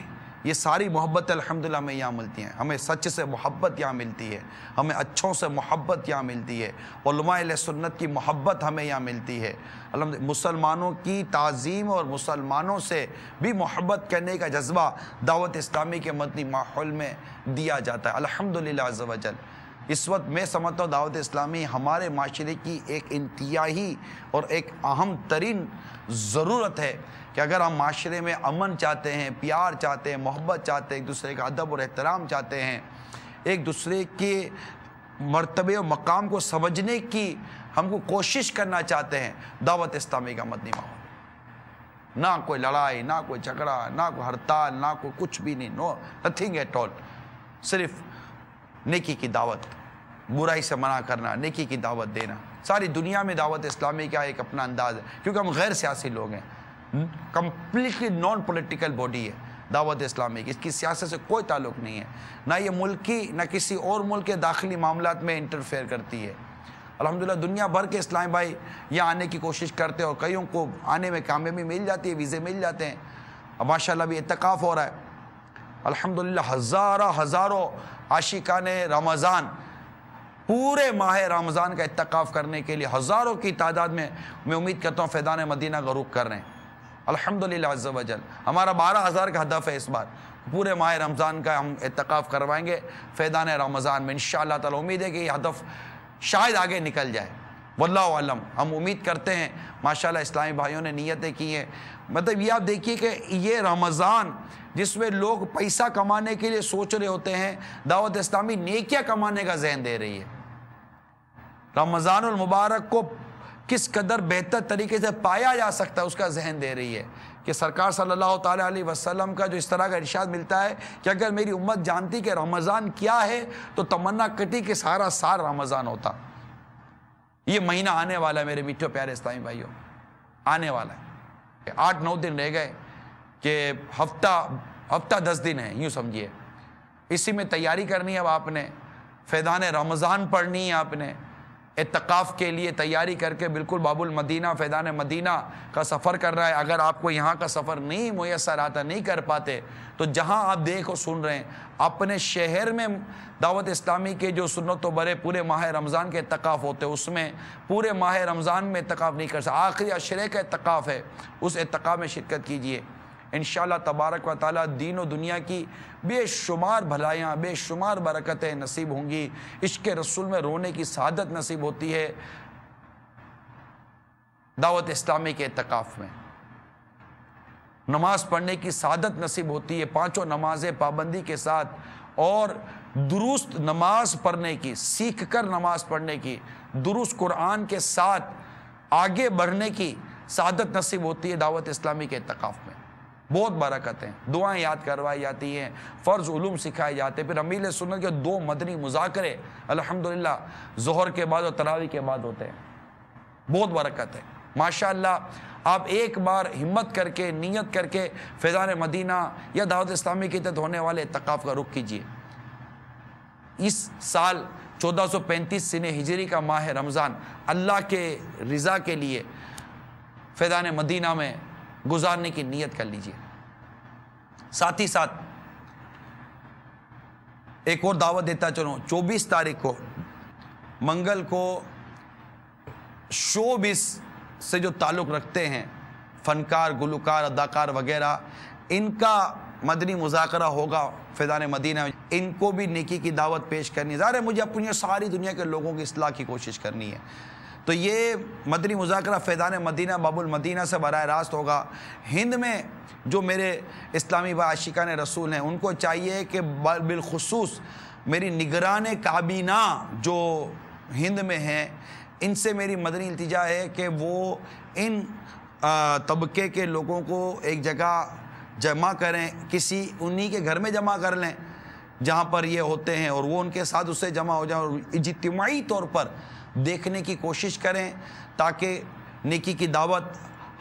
یہ ساری محبت الحمدللہ ہمیں یہاں ملتی ہیں۔ ہمیں سچ سے محبت یہاں ملتی ہے، ہمیں اچھوں سے محبت یہاں ملتی ہے، علماء اہل سنت کی محبت ہمیں یہاں ملتی ہے۔ الحمدللہ مسلمانوں کی تعظیم اور مسلمانوں سے بھی محبت کرنے کا جذبہ دعوت اسلامی کے مدنی ماحول میں دیا جاتا ہے الحمدللہ عز و جل۔ اس وقت میں سمجھتا ہوں دعوت اسلامی ہمارے معاشرے کی ایک انتہائی اور ایک اہم ترین ضرورت ہے کہ اگر ہم معاشرے میں امن چاہتے ہیں، پیار چاہتے ہیں، محبت چاہتے ہیں، ایک دوسرے کا ادب اور احترام چاہتے ہیں، ایک دوسرے کے مرتبے و مقام کو سمجھنے کی ہم کو کوشش کرنا چاہتے ہیں، دعوت اسلامی کا مدنی ماحول، نہ کوئی لڑائی، نہ کوئی جھگڑا، نہ کوئی ہڑتال، نہ کوئی کچھ بھی نہیں، نتھنگ ایٹ آل، صرف نیکی کی دعوت، برائی سے منع کرنا، نیکی کی دعوت دینا۔ ساری دنیا میں دعوت اسلامی کا ایک اپنا انداز ہے، کیونکہ ہم غیر سیاسی لوگ ہیں، کمپلیٹلی نان پولیٹیکل باڈی ہے دعوت اسلامی کی، اس کی سیاست سے کوئی تعلق نہیں ہے، نہ یہ ملکی نہ کسی اور ملک کے داخلی معاملات میں انٹرفیئر کرتی ہے۔ الحمدللہ دنیا بھر کے اسلام بھائی یہاں آنے کی کوشش کرتے ہیں اور کئیوں کو آنے میں کامیابی مل جاتی ہے، ویزے مل جاتے ہیں۔ اب ماشاءاللہ بھی اعتکاف ہو رہا ہے الحمدللہ، ہزاروں عاشقان رمضان پورے ماہ رمضان کا اعتکاف کرنے کے لیے ہزاروں کی تعداد میں امید کرتا ہوں فیضان مدینہ کا رخ کر رہے ہیں الحمدللہ عز و جل۔ ہمارا 12,000 کا ہدف ہے اس بار، پورے ماہ رمضان کا ہم اعتکاف کروائیں گے فیضان رمضان میں انشاءاللہ تعالی۔ امید ہے کہ یہ ہدف شاید آگے نکل جائے، واللہ اعلم، ہم امید کرتے ہیں۔ ماشاءاللہ اسلامی بھائیوں نے نیتیں کی ہیں، مطلب یہ آپ دیکھیے کہ یہ رمضان جس میں لوگ پیسہ کمانے کے لیے سوچ رہے ہوتے ہیں، دعوت اسلامی نیکیاں کمانے کا ذہن دے رہی ہے۔ رمضان المبارک کو کس قدر بہتر طریقے سے پایا جا سکتا ہے اس کا ذہن دے رہی ہے کہ سرکار صلی اللہ تعالیٰ علیہ وسلم کا جو اس طرح کا ارشاد ملتا ہے کہ اگر میری امت جانتی کہ رمضان کیا ہے تو تمنا کرتی کہ سارا سال رمضان ہوتا۔ یہ مہینہ آنے والا ہے میرے میٹھے پیارے اسلامی بھائیوں، آنے والا ہے، 8-9 دن رہ گئے کہ ہفتہ 10 دن ہے، یوں سمجھیے۔ اسی میں تیاری کرنی ہے اب آپ نے، فیضان رمضان پڑھنی ہے آپ نے، اعتکاف کے لیے تیاری کر کے بالکل باب المدینہ فیضان مدینہ کا سفر کر رہا ہے، اگر آپ کو یہاں کا سفر نہیں میسر آتا، نہیں کر پاتے، تو جہاں آپ دیکھ اور سن رہے ہیں اپنے شہر میں دعوت اسلامی کے جو سنت و برے پورے ماہ رمضان کے اعتکاف ہوتے ہیں، اس میں پورے ماہ رمضان میں اعتکاف نہیں کر سکتے، آخری عشرے کا اعتکاف ہے، اس اعتکاف میں شرکت کیجئے۔ انشاءاللہ تبارک و تعالیٰ دین و دنیا کی بے شمار بھلائیاں، بے شمار برکتیں نصیب ہوں گی۔ عشق رسول میں رونے کی سعادت نصیب ہوتی ہے دعوت اسلامی کے اعتکاف میں، نماز پڑھنے کی سعادت نصیب ہوتی ہے، پانچوں نمازیں پابندی کے ساتھ، اور درست نماز پڑھنے کی، سیکھ کر نماز پڑھنے کی، درست قرآن کے ساتھ آگے بڑھنے کی سعادت نصیب ہوتی ہے دعوت اسلامی کے اعتکاف میں۔ بہت برکتیں، دعائیں یاد کروائی جاتی ہیں، فرض علوم سکھائے جاتے ہیں، پھر امیل سنت کے 2 مدنی مذاکرے الحمدللہ ظہر کے بعد اور تراویح کے بعد ہوتے ہیں۔ بہت برکت ہے ماشاءاللہ۔ آپ ایک بار ہمت کر کے، نیت کر کے فیضان مدینہ یا دعوت اسلامی کی تحت ہونے والے اعتکاف کا رخ کیجیے۔ اس سال 1435 سنہ ہجری کا ماہ رمضان اللہ کے رضا کے لیے فیضان مدینہ میں گزارنے کی نیت کر لیجیے۔ ساتھ ہی ساتھ ایک اور دعوت دیتا چلوں، 24 تاریخ کو منگل کو شوبز سے جو تعلق رکھتے ہیں، فنکار، گلوکار، اداکار وغیرہ، ان کا مدنی مذاکرہ ہوگا فیضان مدینہ میں۔ ان کو بھی نیکی کی دعوت پیش کرنی ہے۔ ظاہر ہے مجھے اپنی ساری دنیا کے لوگوں کی اصلاح کی کوشش کرنی ہے، تو یہ مدنی مذاکرہ فیضان مدینہ باب المدینہ سے براہ راست ہوگا۔ ہند میں جو میرے اسلامی بھائی عاشقان رسول ہیں، ان کو چاہیے کہ بالخصوص میری نگران کابینہ جو ہند میں ہیں، ان سے میری مدنی التجا ہے کہ وہ ان طبقے کے لوگوں کو ایک جگہ جمع کریں، کسی انہی کے گھر میں جمع کر لیں جہاں پر یہ ہوتے ہیں، اور وہ ان کے ساتھ اس سے جمع ہو جائیں اور اجتماعی طور پر دیکھنے کی کوشش کریں، تاکہ نیکی کی دعوت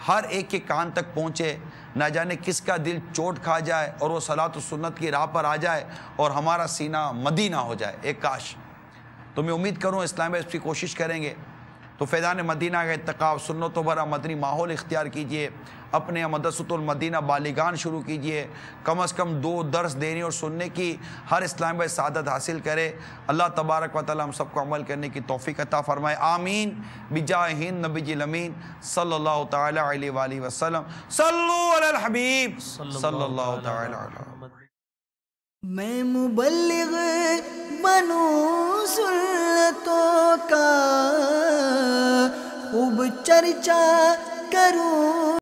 ہر ایک کے کان تک پہنچے۔ نہ جانے کس کا دل چوٹ کھا جائے اور وہ صلاۃ و سنت کی راہ پر آ جائے اور ہمارا سینہ مدینہ ہو جائے، ایک کاش۔ تو میں امید کروں اسلام میں اس کی کوشش کریں گے۔ تو فیضان مدینہ کا اعتکاف، سنت و بھرا مدنی ماحول اختیار کیجئے، اپنے مدرسۃ المدینہ بالغان شروع کیجئے، کم از کم 2 درس دینے اور سننے کی ہر اسلام میں سعادت حاصل کرے۔ اللہ تبارک و تعالی ہم سب کو عمل کرنے کی توفیق عطا فرمائے، آمین بجاہ نبی الامین صلی اللہ تعالی علیہ وآلہ وسلم۔ صلو علی الحبیب صلی اللہ تعالی علیہ۔ میں مبلغ بنوں سنتوں کا خوب چرچا کروں